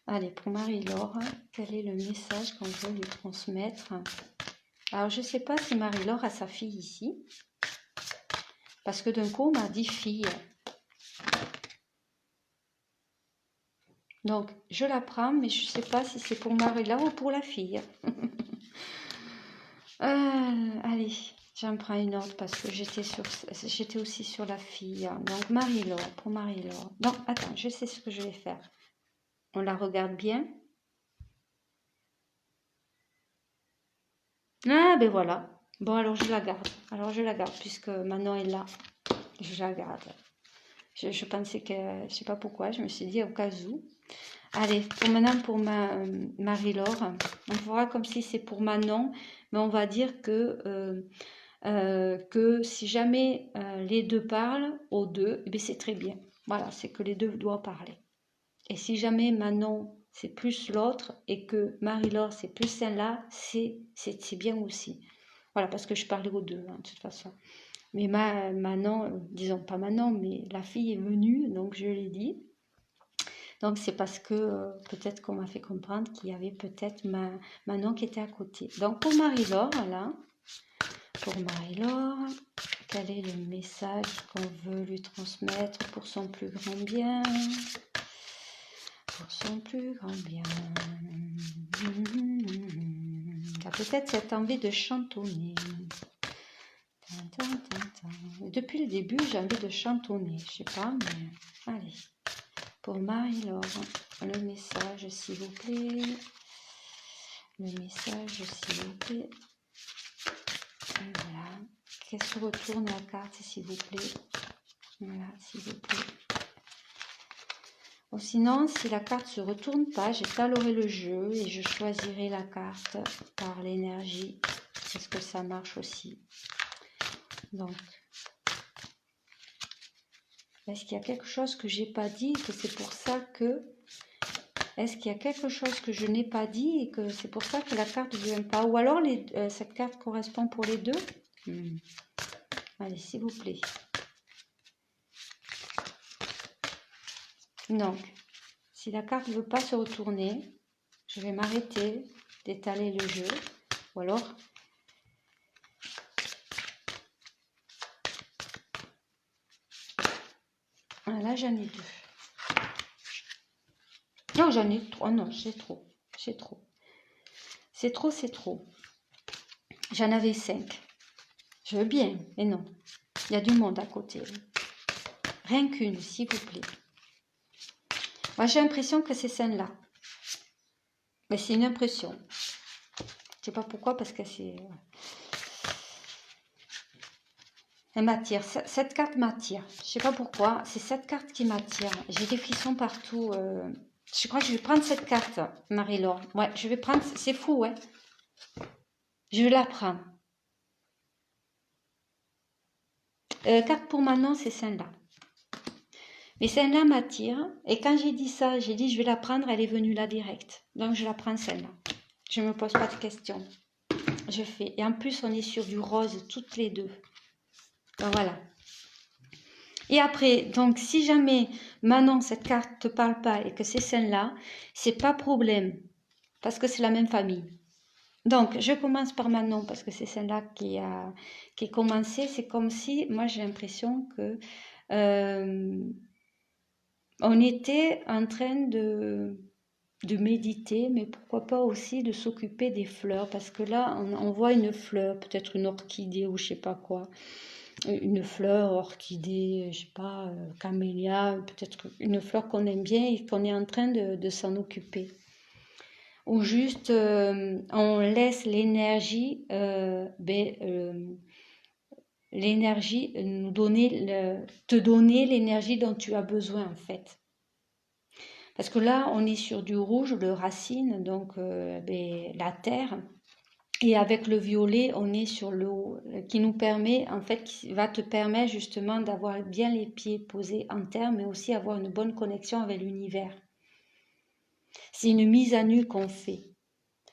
Allez, pour Marie-Laure, quel est le message qu'on veut lui transmettre? Alors, je ne sais pas si Marie-Laure a sa fille ici, parce que d'un coup, on m'a dit fille. Donc, je la prends, mais je ne sais pas si c'est pour Marie-Laure ou pour la fille. Allez, j'en prends une autre parce que j'étais aussi sur la fille. Donc, Marie-Laure, pour Marie-Laure. Non, attends, je sais ce que je vais faire. On la regarde bien. Ah, ben voilà. Bon, alors je la garde. Puisque Manon est là. Je la garde. Je pensais que, je ne sais pas pourquoi, je me suis dit au cas où. Allez, maintenant pour Marie-Laure, on fera comme si c'est pour Manon, mais on va dire que que si jamais les deux parlent, aux deux, eh bien, c'est très bien. Voilà, c'est que les deux doivent parler. Et si jamais Manon, c'est plus l'autre, et que Marie-Laure, c'est plus celle-là, c'est bien aussi. Voilà, parce que je parlais aux deux, hein, de toute façon. Mais Manon, disons pas Manon, mais la fille est venue, donc je l'ai dit. Donc c'est parce que peut-être qu'on m'a fait comprendre qu'il y avait peut-être Manon qui était à côté. Donc pour Marie-Laure, voilà. Pour Marie-Laure, quel est le message qu'on veut lui transmettre pour son plus grand bien? Pour son plus grand bien. Il y a peut-être cette envie de chantonner. Depuis le début, j'ai envie de chantonner. Je sais pas, mais allez. Pour Marie-Laure, le message, s'il vous plaît. Le message, s'il vous plaît. Et voilà. Qu'elle se retourne la carte, s'il vous plaît. Voilà, s'il vous plaît. Ou sinon, si la carte ne se retourne pas, j'étalerai le jeu et je choisirai la carte par l'énergie. Est-ce que ça marche aussi? Donc, est-ce qu'il y a quelque chose que j'ai pas dit et que c'est pour ça que... Est-ce qu'il y a quelque chose que je n'ai pas dit et que c'est pour ça que la carte ne vient pas? Ou alors cette carte correspond pour les deux? Allez, s'il vous plaît. Donc, si la carte ne veut pas se retourner, je vais m'arrêter d'étaler le jeu. Ou alors... Là, j'en ai deux. Non, j'en ai trois. Oh non, c'est trop. C'est trop. C'est trop, c'est trop. J'en avais 5. Je veux bien, mais non. Il y a du monde à côté. Rien qu'une, s'il vous plaît. Moi, j'ai l'impression que c'est celle-là. Mais c'est une impression. Je ne sais pas pourquoi, parce que c'est... Elle m'attire. Cette carte m'attire. Je ne sais pas pourquoi. C'est cette carte qui m'attire. J'ai des frissons partout. Je crois que je vais prendre cette carte, Marie-Laure. Ouais, je vais prendre... C'est fou, ouais. Je vais la prendre. Carte pour Manon, c'est celle-là. Mais celle-là m'attire. Et quand j'ai dit ça, j'ai dit je vais la prendre, elle est venue là direct. Donc je la prends celle-là. Je ne me pose pas de questions. Je fais. Et en plus, on est sur du rose, toutes les deux. Donc voilà. Et après, donc si jamais Manon, cette carte ne te parle pas et que c'est celle-là, c'est pas problème. Parce que c'est la même famille. Donc, je commence par Manon parce que c'est celle-là qui est commencée. C'est comme si, moi j'ai l'impression que on était en train de méditer, mais pourquoi pas aussi de s'occuper des fleurs, parce que là, on voit une fleur, peut-être une orchidée ou je sais pas quoi, une fleur, orchidée, je sais pas, camélia, peut-être une fleur qu'on aime bien et qu'on est en train de s'en occuper. Ou juste, on laisse l'énergie, l'énergie nous donner, te donner l'énergie dont tu as besoin en fait. Parce que là, on est sur du rouge, le racine, donc la terre. Et avec le violet, on est sur l'eau, qui nous permet, en fait, qui va te permettre justement d'avoir bien les pieds posés en terre, mais aussi avoir une bonne connexion avec l'univers. C'est une mise à nu qu'on fait.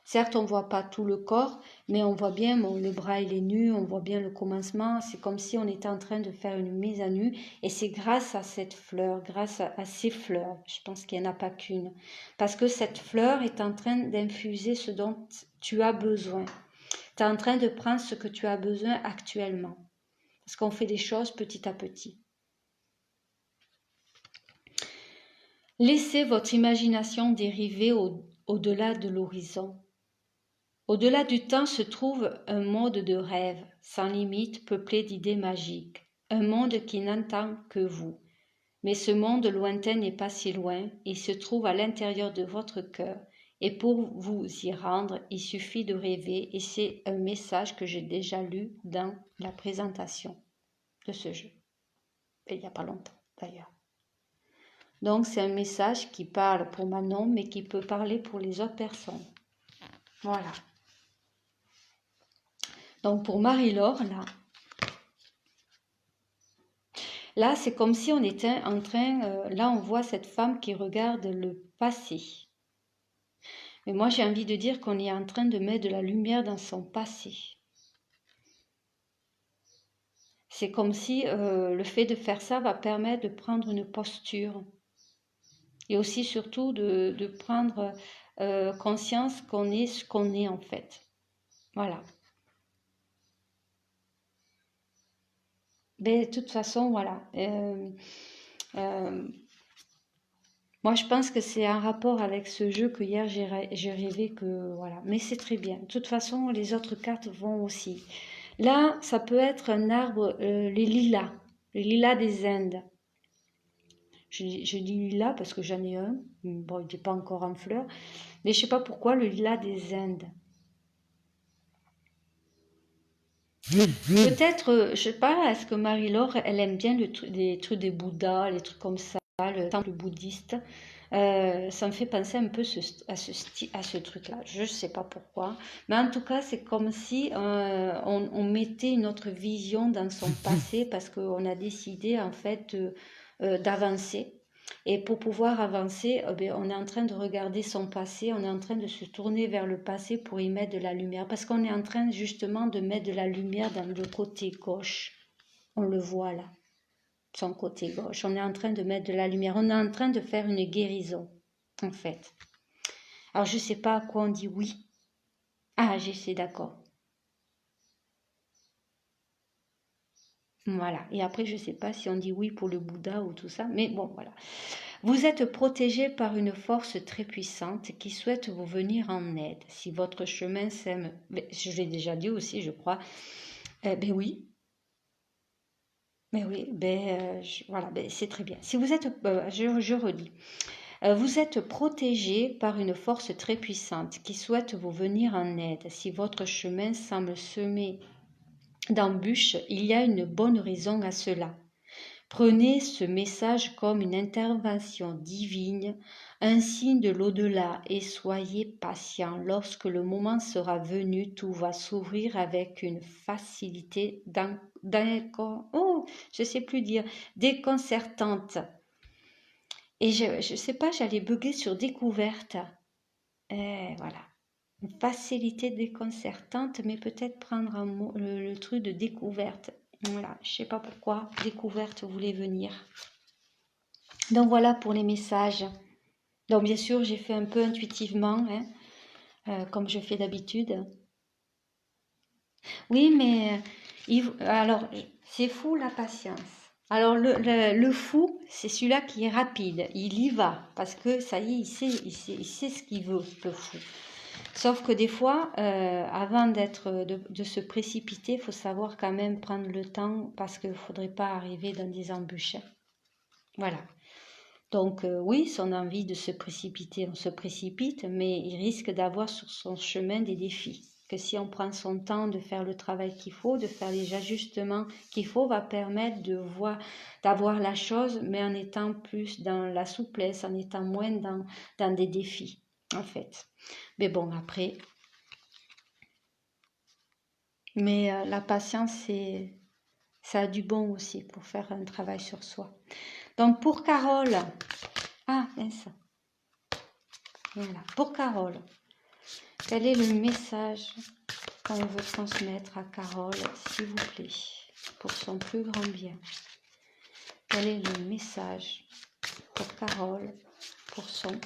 Certes, on ne voit pas tout le corps, mais on voit bien, le bras il est nu, on voit bien le commencement. C'est comme si on était en train de faire une mise à nu. Et c'est grâce à cette fleur, grâce à ces fleurs, je pense qu'il n'y en a pas qu'une. Parce que cette fleur est en train d'infuser ce dont tu as besoin. Tu es en train de prendre ce que tu as besoin actuellement. Parce qu'on fait des choses petit à petit. Laissez votre imagination dériver au-delà de l'horizon. Au-delà du temps se trouve un monde de rêves, sans limite, peuplé d'idées magiques, un monde qui n'entend que vous. Mais ce monde lointain n'est pas si loin, il se trouve à l'intérieur de votre cœur, et pour vous y rendre, il suffit de rêver, et c'est un message que j'ai déjà lu dans la présentation de ce jeu, et il n'y a pas longtemps d'ailleurs. Donc c'est un message qui parle pour Manon, mais qui peut parler pour les autres personnes. Voilà. Donc pour Marie-Laure, là c'est comme si on était en train, là on voit cette femme qui regarde le passé. Mais moi j'ai envie de dire qu'on est en train de mettre de la lumière dans son passé. C'est comme si le fait de faire ça va permettre de prendre une posture. Et aussi surtout de prendre conscience qu'on est ce qu'on est en fait. Voilà. Mais de toute façon, voilà. Moi, je pense que c'est un rapport avec ce jeu que hier j'ai rêvé que voilà. Mais c'est très bien. De toute façon, les autres cartes vont aussi. Là, ça peut être un arbre, les lilas des Indes. Je dis lilas parce que j'en ai un. Bon, il n'est pas encore en fleurs. Mais je ne sais pas pourquoi le lilas des Indes. Peut-être, je sais pas, est-ce que Marie-Laure, elle aime bien les trucs des Bouddhas, les trucs comme ça, le temple bouddhiste. Ça me fait penser un peu à ce truc-là. Je ne sais pas pourquoi. Mais en tout cas, c'est comme si on mettait une autre vision dans son passé parce qu'on a décidé en fait d'avancer. Et pour pouvoir avancer, on est en train de regarder son passé, on est en train de se tourner vers le passé pour y mettre de la lumière. Parce qu'on est en train justement de mettre de la lumière dans le côté gauche. On le voit là, son côté gauche. On est en train de mettre de la lumière. On est en train de faire une guérison, en fait. Alors, je ne sais pas à quoi on dit oui. Ah, j'essaie d'accord. Voilà. Et après, je ne sais pas si on dit oui pour le Bouddha ou tout ça. Mais bon, voilà. Vous êtes protégé par une force très puissante qui souhaite vous venir en aide. Si votre chemin sème, je l'ai déjà dit aussi, je crois. Ben oui, voilà, c'est très bien. Si vous êtes, je redis, vous êtes protégé par une force très puissante qui souhaite vous venir en aide. Si votre chemin semble semé d'embûches, il y a une bonne raison à cela. Prenez ce message comme une intervention divine, un signe de l'au-delà et soyez patient. Lorsque le moment sera venu, tout va s'ouvrir avec une facilité déconcertante. Et je ne sais pas, j'allais bugger sur découverte. Voilà. Une facilité déconcertante, mais peut-être prendre le truc de découverte. Voilà, je ne sais pas pourquoi découverte voulait venir. Donc voilà pour les messages. Donc bien sûr, j'ai fait un peu intuitivement, comme je fais d'habitude. Oui, mais alors, c'est fou la patience. Alors le fou, c'est celui-là qui est rapide. Il y va, parce que ça y est, il sait ce qu'il veut, le fou. Sauf que des fois, avant de se précipiter, il faut savoir quand même prendre le temps parce qu'il ne faudrait pas arriver dans des embûches. Voilà. Donc oui, son envie de se précipiter, on se précipite, mais il risque d'avoir sur son chemin des défis. Que si on prend son temps de faire le travail qu'il faut, de faire les ajustements qu'il faut, va permettre d'avoir la chose, mais en étant plus dans la souplesse, en étant moins dans des défis, en fait. Mais bon, après... Mais la patience, ça a du bon aussi pour faire un travail sur soi. Donc pour Carole... Ah, mince. Voilà. Pour Carole, quel est le message qu'on veut transmettre à Carole, s'il vous plaît, pour son plus grand bien? Quel est le message pour Carole, pour son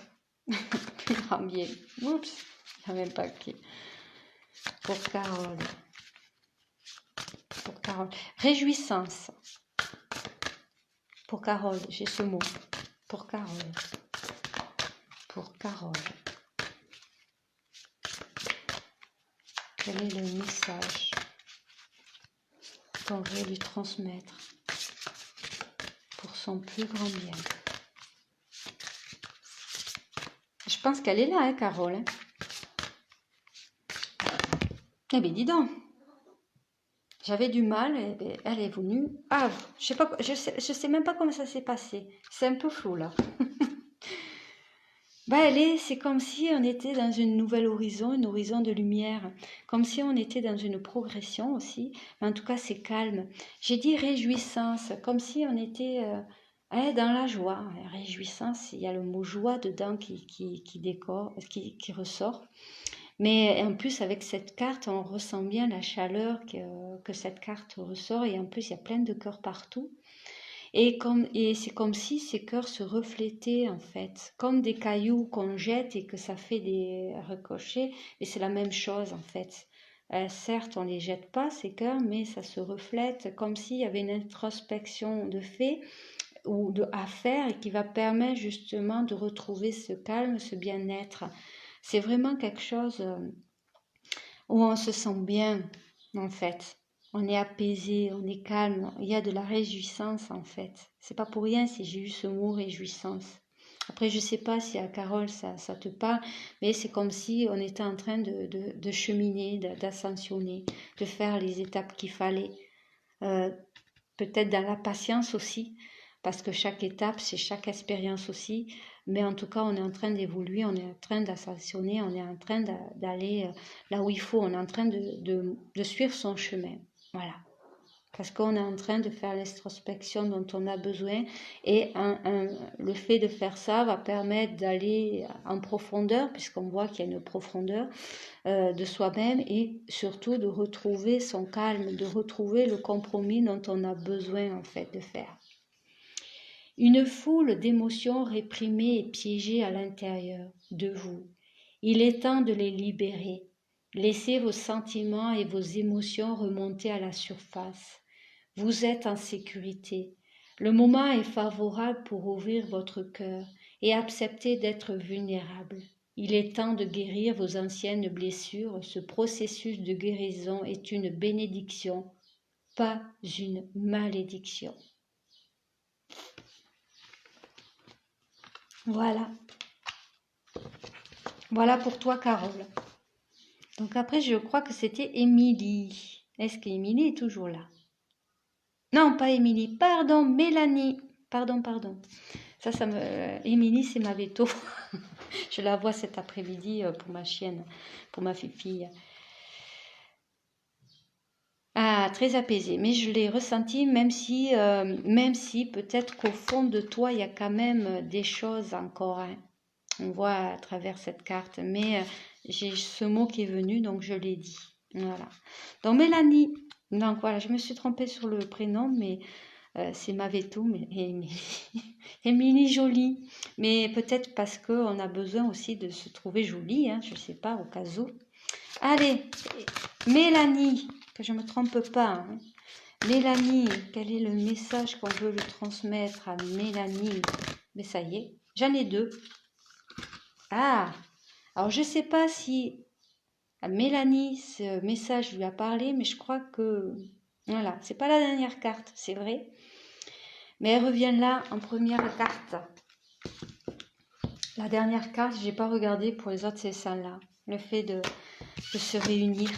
plus grand bien? Oups, il n'y a même pas qui. Pour Carole. Pour Carole. Réjouissance. Pour Carole, j'ai ce mot. Pour Carole. Pour Carole. Quel est le message qu'on veut lui transmettre pour son plus grand bien? Je pense qu'elle est là, hein, Carole. Hein. Eh bien, dis donc. J'avais du mal, et bien, elle est venue. Ah, je sais même pas comment ça s'est passé. C'est un peu flou, là. Bah, c'est comme si on était dans une nouvelle horizon, un horizon de lumière, comme si on était dans une progression aussi, mais en tout cas c'est calme. J'ai dit réjouissance, comme si on était dans la joie. Réjouissance, il y a le mot joie dedans qui ressort. Mais en plus avec cette carte, on ressent bien la chaleur que cette carte ressort et en plus il y a plein de cœurs partout. Et c'est comme si ces cœurs se reflétaient en fait, comme des cailloux qu'on jette et que ça fait des ricochets, et c'est la même chose en fait. Certes, on ne les jette pas ces cœurs, mais ça se reflète comme s'il y avait une introspection de fait à faire et qui va permettre justement de retrouver ce calme, ce bien-être. C'est vraiment quelque chose où on se sent bien en fait. On est apaisé, on est calme, il y a de la réjouissance en fait. C'est pas pour rien si j'ai eu ce mot réjouissance. Après, je sais pas si à Carole ça te parle, mais c'est comme si on était en train de cheminer, d'ascensionner, de faire les étapes qu'il fallait. Euh, Peut-être dans la patience aussi, parce que chaque étape, c'est chaque expérience aussi. Mais en tout cas, on est en train d'évoluer, on est en train d'ascensionner, on est en train d'aller là où il faut, on est en train de suivre son chemin. Voilà. Parce qu'on est en train de faire l'introspection dont on a besoin et le fait de faire ça va permettre d'aller en profondeur, puisqu'on voit qu'il y a une profondeur de soi-même et surtout de retrouver son calme, de retrouver le compromis dont on a besoin en fait de faire. Une foule d'émotions réprimées et piégées à l'intérieur de vous. Il est temps de les libérer. Laissez vos sentiments et vos émotions remonter à la surface. Vous êtes en sécurité. Le moment est favorable pour ouvrir votre cœur et accepter d'être vulnérable. Il est temps de guérir vos anciennes blessures. Ce processus de guérison est une bénédiction, pas une malédiction. Voilà. Voilà pour toi, Carole. Donc après, je crois que c'était Émilie. Est-ce qu'Émilie est toujours là? Non, pas Émilie. Pardon, Mélanie. Pardon. Ça me... Émilie, c'est ma veto. Je la vois cet après-midi pour ma chienne, pour ma fille. Ah, très apaisée. Mais je l'ai ressenti, même si peut-être qu'au fond de toi, il y a quand même des choses encore. Hein. On voit à travers cette carte. Mais j'ai ce mot qui est venu, donc je l'ai dit. Voilà. Donc Mélanie. Donc voilà, je me suis trompée sur le prénom, mais c'est ma veto, mais Émilie jolie. Mais peut-être parce qu'on a besoin aussi de se trouver jolie, hein, je ne sais pas, au cas où. Allez, Mélanie, que je ne me trompe pas. Hein. Mélanie, quel est le message qu'on veut lui transmettre à Mélanie? Mais ça y est, j'en ai deux. Ah, alors je ne sais pas si à Mélanie ce message lui a parlé, mais je crois que voilà, c'est pas la dernière carte, c'est vrai. Mais elle revient là en première carte. La dernière carte, je n'ai pas regardé pour les autres, c'est celle-là. Le fait de se réunir.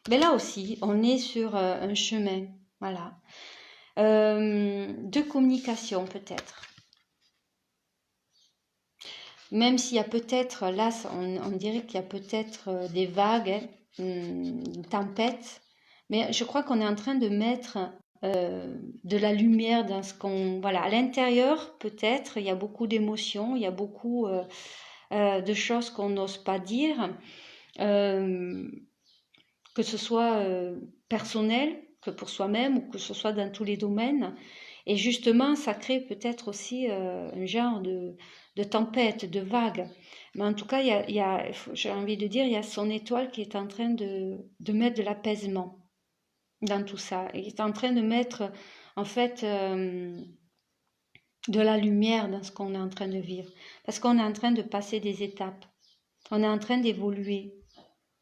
Mais là aussi, on est sur un chemin. Voilà. De communication peut-être. Même s'il y a peut-être, là, on dirait qu'il y a peut-être des vagues, une tempête. Mais je crois qu'on est en train de mettre de la lumière dans ce qu'on... Voilà, à l'intérieur, peut-être, il y a beaucoup d'émotions, il y a beaucoup de choses qu'on n'ose pas dire, que ce soit personnel, que pour soi-même, ou que ce soit dans tous les domaines. Et justement, ça crée peut-être aussi un genre de tempête, de vague. Mais en tout cas, j'ai envie de dire, il y a son étoile qui est en train de mettre de l'apaisement dans tout ça. Il est en train de mettre, en fait, de la lumière dans ce qu'on est en train de vivre. Parce qu'on est en train de passer des étapes. On est en train d'évoluer.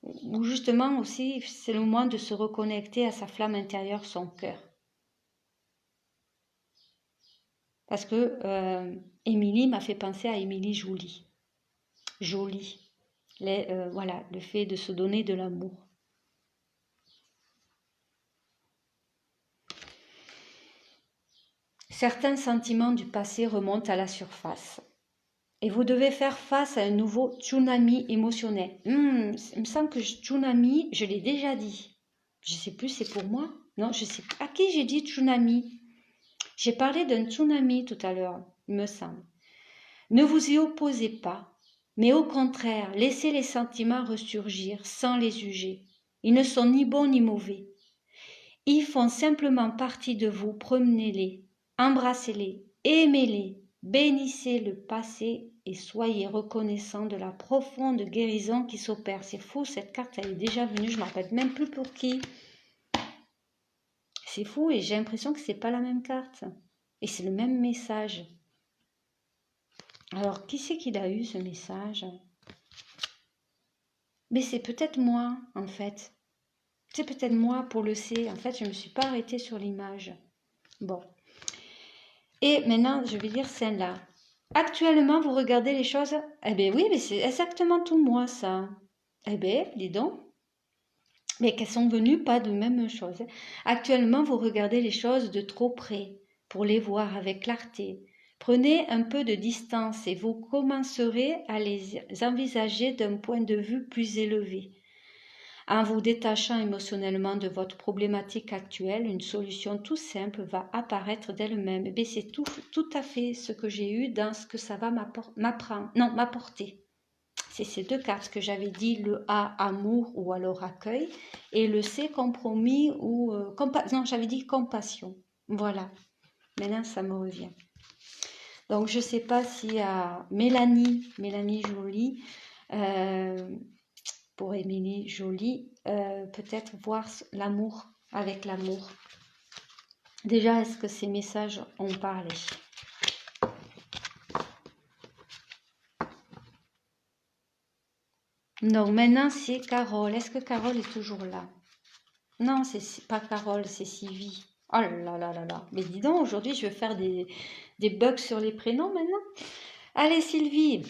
Ou justement aussi, c'est le moment de se reconnecter à sa flamme intérieure, son cœur. Parce que Émilie m'a fait penser à Émilie Jolie. Jolie. Voilà, le fait de se donner de l'amour. Certains sentiments du passé remontent à la surface. Et vous devez faire face à un nouveau tsunami émotionnel. Il me semble que tsunami, je l'ai déjà dit. Je ne sais plus, c'est pour moi. Non, je sais pas. À qui j'ai dit tsunami? J'ai parlé d'un tsunami tout à l'heure, il me semble. Ne vous y opposez pas, mais au contraire, laissez les sentiments ressurgir sans les juger. Ils ne sont ni bons ni mauvais. Ils font simplement partie de vous. Promenez-les, embrassez-les, aimez-les, bénissez le passé et soyez reconnaissants de la profonde guérison qui s'opère. C'est fou, cette carte, elle est déjà venue, je ne me rappelle même plus pour qui. C'est fou et j'ai l'impression que ce n'est pas la même carte. Et c'est le même message. Alors, qui c'est qui l'a eu ce message? Mais c'est peut-être moi, en fait. C'est peut-être moi pour le C. En fait, je ne me suis pas arrêtée sur l'image. Bon. Et maintenant, je vais lire celle-là. Actuellement, vous regardez les choses... Eh bien oui, mais c'est exactement tout moi, ça. Eh bien, dis donc. Mais qu'elles sont venues pas de même chose. Actuellement, vous regardez les choses de trop près pour les voir avec clarté. Prenez un peu de distance et vous commencerez à les envisager d'un point de vue plus élevé. En vous détachant émotionnellement de votre problématique actuelle, une solution tout simple va apparaître d'elle-même. Et c'est tout à fait ce que j'ai eu dans ce que ça va m'apporter. C'est ces deux cartes que j'avais dit, le A, amour ou alors accueil, et le C, compromis ou... non, j'avais dit compassion. Voilà, maintenant ça me revient. Donc je ne sais pas si à Mélanie Jolie... pour Émilie Jolie, peut-être voir l'amour avec l'amour. Déjà, est-ce que ces messages ont parlé? Non, maintenant c'est Carole. Est-ce que Carole est toujours là? Non, c'est pas Carole, c'est Sylvie. Oh là là là là là. Mais dis donc, aujourd'hui je vais faire des bugs sur les prénoms maintenant. Allez Sylvie,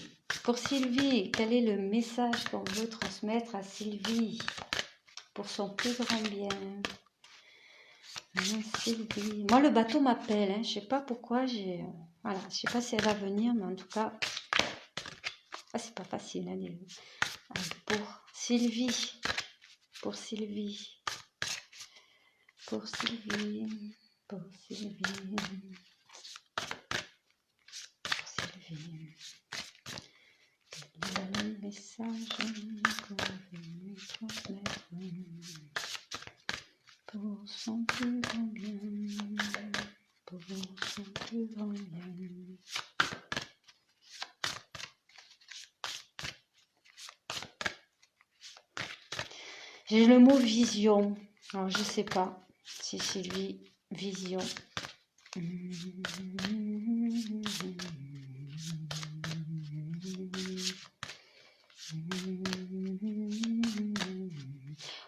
pour Sylvie, quel est le message qu'on veut transmettre à Sylvie pour son plus grand bien? Sylvie. Moi, le bateau m'appelle. Je ne sais pas pourquoi. Voilà, je sais pas si elle va venir, mais en tout cas, c'est pas facile. Allez, pour Sylvie, pour Sylvie, pour Sylvie, pour Sylvie, pour Sylvie. Quel est le message qu'on veut transmettre pour son plus grand bien, pour son plus grand bien. J'ai le mot vision. Alors, je sais pas si Sylvie, vision.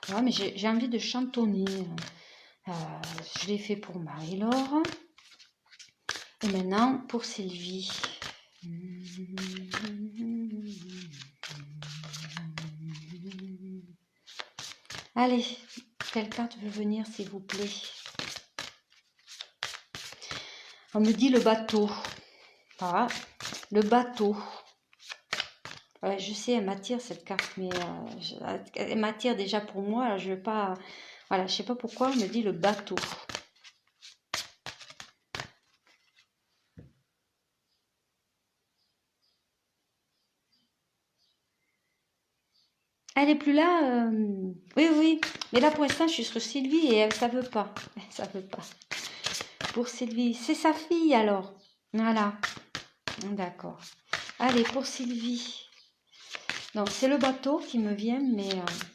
Ouais, mais j'ai envie de chantonner. Je l'ai fait pour Marie-Laure. Et maintenant, pour Sylvie. Allez, quelle carte veut venir, s'il vous plaît? On me dit le bateau. Ah, le bateau. Je sais, elle m'attire cette carte, mais elle m'attire déjà pour moi. Alors je vais pas... Voilà, je sais pas pourquoi, on me dit le bateau. Elle est plus là Oui, oui. Mais là, pour l'instant, je suis sur Sylvie et elle, ça veut pas. Ça veut pas. Pour Sylvie. C'est sa fille, alors. Voilà. D'accord. Allez, pour Sylvie. Donc, c'est le bateau qui me vient, mais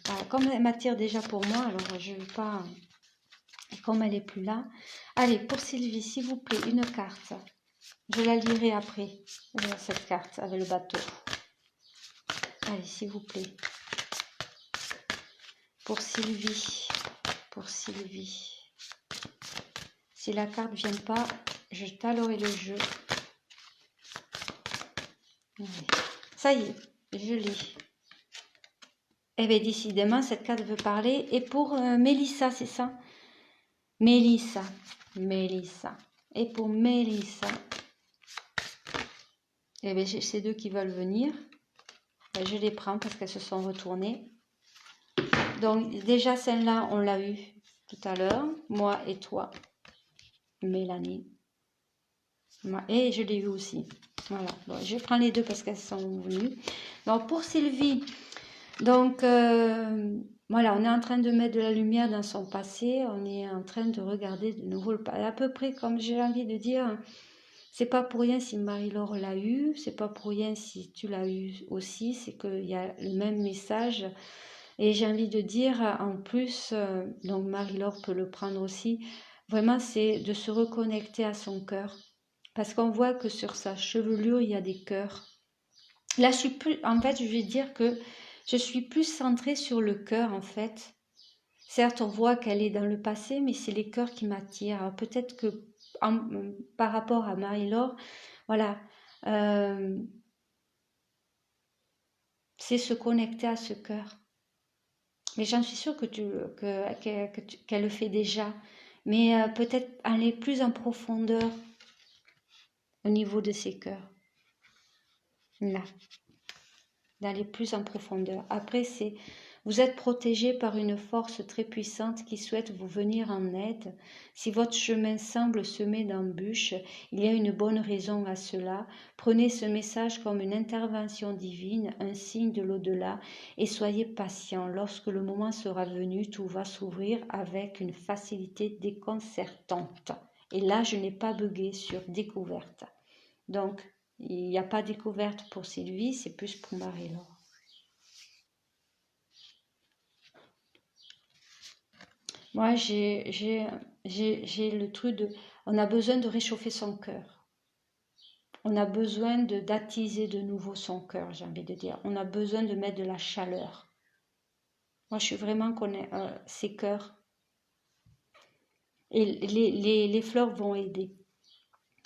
voilà, comme elle m'attire déjà pour moi, alors je ne vais pas... Comme elle n'est plus là. Allez, pour Sylvie, s'il vous plaît, une carte. Je la lirai après, cette carte avec le bateau. Allez, s'il vous plaît. Pour Sylvie. Pour Sylvie. Si la carte ne vient pas, je tallerai le jeu. Allez. Ça y est, je l'ai. Eh bien, décidément, cette carte veut parler. Et pour Mélissa, c'est ça? Mélissa. Mélissa. Et pour Mélissa. Et bien, j'ai ces deux qui veulent venir. Ben, je les prends parce qu'elles se sont retournées. Donc, déjà, celle-là, on l'a eu tout à l'heure. Moi et toi, Mélanie. Et je l'ai eu aussi. Voilà. Bon, je prends les deux parce qu'elles sont venues. Donc, pour Sylvie, donc, voilà, on est en train de mettre de la lumière dans son passé. On est en train de regarder de nouveau le passé. À peu près comme j'ai envie de dire... C'est pas pour rien si Marie-Laure l'a eu, c'est pas pour rien si tu l'as eu aussi, c'est qu'il y a le même message. Et j'ai envie de dire, en plus, donc Marie-Laure peut le prendre aussi, vraiment c'est de se reconnecter à son cœur. Parce qu'on voit que sur sa chevelure, il y a des cœurs. Là, je suis plus, en fait, je vais dire que je suis plus centrée sur le cœur, en fait. Certes, on voit qu'elle est dans le passé, mais c'est les cœurs qui m'attirent. Peut-être que par rapport à Marie-Laure, voilà, c'est se connecter à ce cœur. Mais j'en suis sûre qu'elle le fait déjà. Mais peut-être aller plus en profondeur au niveau de ses cœurs. Là. D'aller plus en profondeur. Après, vous êtes protégé par une force très puissante qui souhaite vous venir en aide. Si votre chemin semble semé d'embûches, il y a une bonne raison à cela. Prenez ce message comme une intervention divine, un signe de l'au-delà, et soyez patient. Lorsque le moment sera venu, tout va s'ouvrir avec une facilité déconcertante. Et là, je n'ai pas bugué sur découverte. Donc, il n'y a pas découverte pour Sylvie, c'est plus pour Marie-Laure. Moi, j'ai le truc de... On a besoin de réchauffer son cœur. On a besoin d'attiser de nouveau son cœur, j'ai envie de dire. On a besoin de mettre de la chaleur. Moi, je suis vraiment ces cœurs. Et les fleurs vont aider.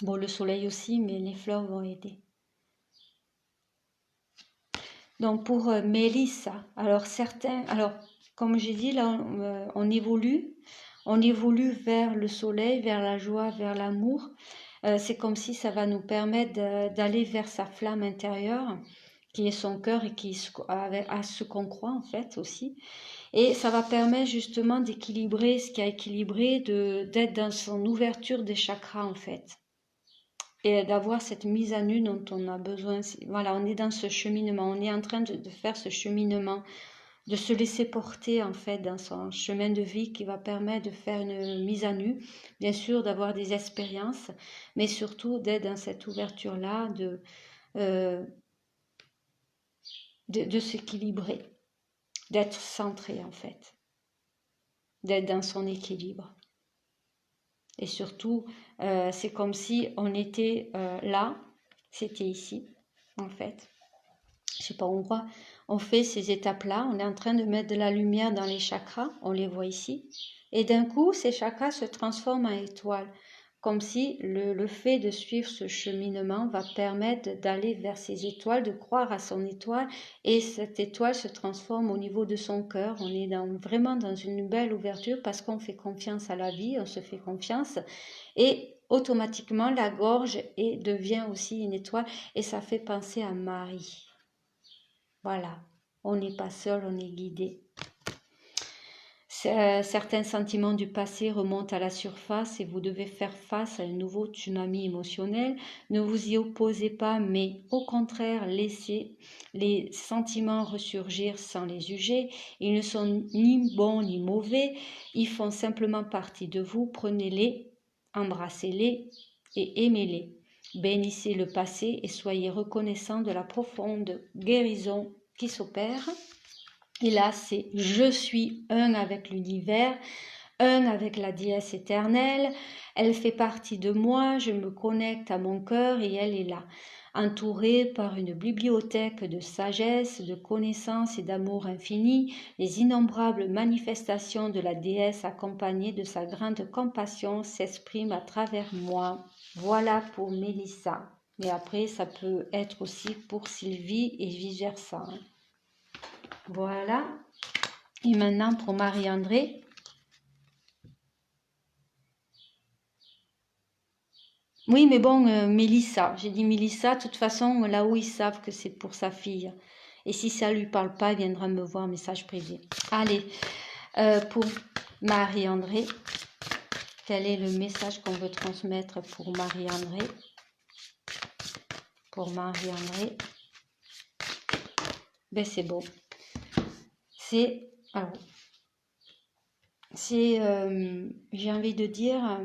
Bon, le soleil aussi, mais les fleurs vont aider. Donc pour Mélissa, alors comme j'ai dit, là on évolue vers le soleil, vers la joie, vers l'amour. C'est comme si ça va nous permettre d'aller vers sa flamme intérieure, qui est son cœur et à ce qu'on croit en fait aussi. Et ça va permettre justement d'équilibrer ce qui a équilibré, d'être dans son ouverture des chakras en fait. Et d'avoir cette mise à nu dont on a besoin. Voilà, on est dans ce cheminement, on est en train de faire ce cheminement, de se laisser porter en fait dans son chemin de vie qui va permettre de faire une mise à nu, bien sûr d'avoir des expériences, mais surtout d'être dans cette ouverture-là, de s'équilibrer, d'être centré en fait, d'être dans son équilibre. Et surtout, c'est comme si on était là, c'était ici, en fait. Je sais pas, on fait ces étapes-là, on est en train de mettre de la lumière dans les chakras, on les voit ici. Et d'un coup, ces chakras se transforment en étoiles. Comme si le fait de suivre ce cheminement va permettre d'aller vers ces étoiles, de croire à son étoile, et cette étoile se transforme au niveau de son cœur. On est vraiment dans une belle ouverture parce qu'on fait confiance à la vie, on se fait confiance, et automatiquement la gorge devient aussi une étoile, et ça fait penser à Marie. Voilà, on n'est pas seul, on est guidé. Certains sentiments du passé remontent à la surface et vous devez faire face à un nouveau tsunami émotionnel. Ne vous y opposez pas, mais au contraire, laissez les sentiments ressurgir sans les juger. Ils ne sont ni bons ni mauvais, ils font simplement partie de vous. Prenez-les, embrassez-les et aimez-les. Bénissez le passé et soyez reconnaissants de la profonde guérison qui s'opère. Et là, c'est « Je suis un avec l'univers, un avec la déesse éternelle. Elle fait partie de moi, je me connecte à mon cœur et elle est là, entourée par une bibliothèque de sagesse, de connaissances et d'amour infini, les innombrables manifestations de la déesse accompagnées de sa grande compassion s'expriment à travers moi. » Voilà pour Mélissa. Mais après, ça peut être aussi pour Sylvie et vice-versa. Voilà. Et maintenant pour Marie-André. Oui, mais bon, Mélissa, j'ai dit Mélissa, de toute façon, là-haut, ils savent que c'est pour sa fille. Et si ça lui parle pas, il viendra me voir, message privé. Allez, pour Marie-André, quel est le message qu'on veut transmettre pour Marie-André? Pour Marie-André, ben c'est bon. C'est, alors, c'est, j'ai envie de dire,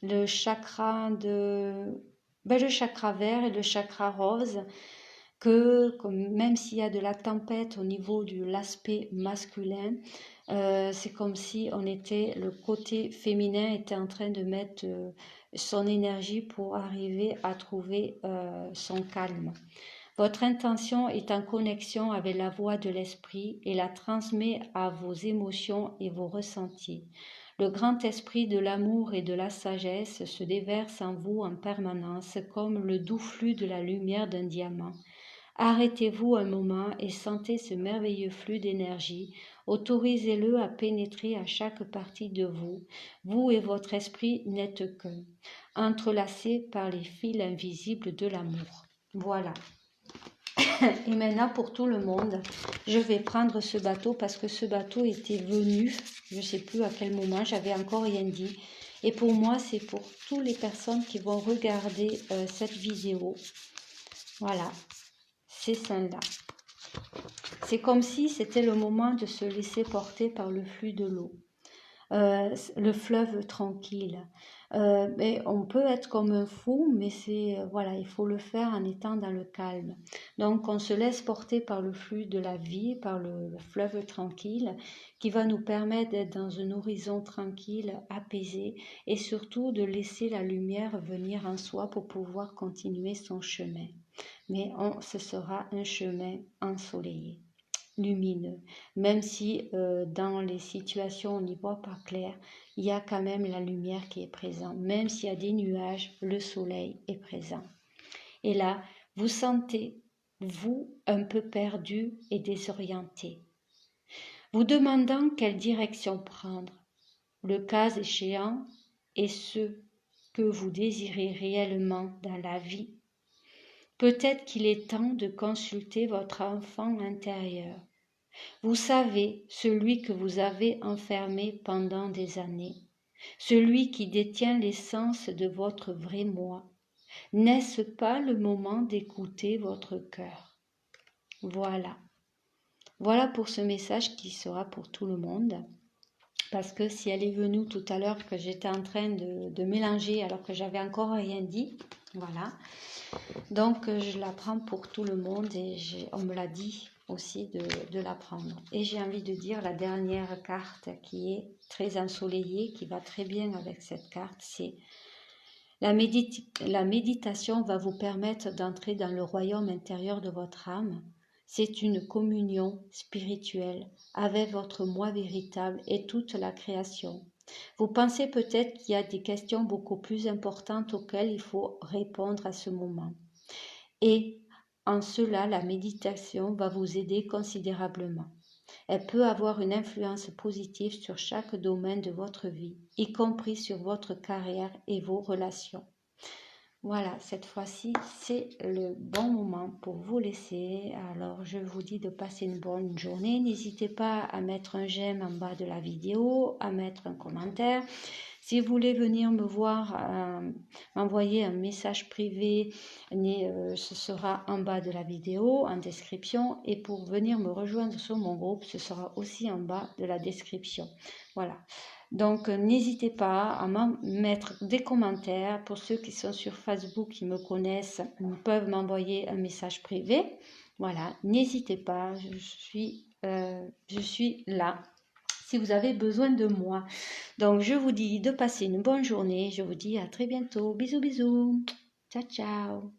le chakra le chakra vert et le chakra rose, que même s'il y a de la tempête au niveau de l'aspect masculin, c'est comme si le côté féminin était en train de mettre son énergie pour arriver à trouver son calme. Votre intention est en connexion avec la voix de l'esprit et la transmet à vos émotions et vos ressentis. Le grand esprit de l'amour et de la sagesse se déverse en vous en permanence comme le doux flux de la lumière d'un diamant. Arrêtez-vous un moment et sentez ce merveilleux flux d'énergie. Autorisez-le à pénétrer à chaque partie de vous. Vous et votre esprit n'êtes qu'un, entrelacés par les fils invisibles de l'amour. Voilà. Et maintenant, pour tout le monde, je vais prendre ce bateau parce que ce bateau était venu, je ne sais plus à quel moment, j'avais encore rien dit. Et pour moi, c'est pour toutes les personnes qui vont regarder cette vidéo. Voilà, c'est celle-là. C'est comme si c'était le moment de se laisser porter par le flux de l'eau. Le fleuve tranquille. Mais on peut être comme un fou, mais voilà, il faut le faire en étant dans le calme. Donc on se laisse porter par le flux de la vie, par le fleuve tranquille, qui va nous permettre d'être dans un horizon tranquille, apaisé, et surtout de laisser la lumière venir en soi pour pouvoir continuer son chemin. Mais ce sera un chemin ensoleillé, lumineux, même si dans les situations on n'y voit pas clair, il y a quand même la lumière qui est présente. Même s'il y a des nuages, le soleil est présent. Et là, vous sentez, vous, un peu perdu et désorienté, vous demandant quelle direction prendre, le cas échéant, et ce que vous désirez réellement dans la vie. Peut-être qu'il est temps de consulter votre enfant intérieur. Vous savez, celui que vous avez enfermé pendant des années, celui qui détient l'essence de votre vrai moi. N'est-ce pas le moment d'écouter votre cœur? Voilà. Voilà pour ce message qui sera pour tout le monde. Parce que si elle est venue tout à l'heure que j'étais en train de mélanger alors que j'avais encore rien dit, voilà. Donc je la prends pour tout le monde et on me l'a dit aussi de la prendre. Et j'ai envie de dire la dernière carte qui est très ensoleillée, qui va très bien avec cette carte, c'est la méditation va vous permettre d'entrer dans le royaume intérieur de votre âme. C'est une communion spirituelle avec votre moi véritable et toute la création. Vous pensez peut-être qu'il y a des questions beaucoup plus importantes auxquelles il faut répondre à ce moment. Et en cela, la méditation va vous aider considérablement. Elle peut avoir une influence positive sur chaque domaine de votre vie, y compris sur votre carrière et vos relations. Voilà, cette fois-ci, c'est le bon moment pour vous laisser. Alors, je vous dis de passer une bonne journée. N'hésitez pas à mettre un j'aime en bas de la vidéo, à mettre un commentaire. Si vous voulez venir me voir, m'envoyer un message privé, ce sera en bas de la vidéo, en description. Et pour venir me rejoindre sur mon groupe, ce sera aussi en bas de la description. Voilà. Donc, n'hésitez pas à mettre des commentaires. Pour ceux qui sont sur Facebook, qui me connaissent, ils peuvent m'envoyer un message privé. Voilà, n'hésitez pas, je suis là si vous avez besoin de moi. Donc, je vous dis de passer une bonne journée. Je vous dis à très bientôt. Bisous, bisous. Ciao, ciao.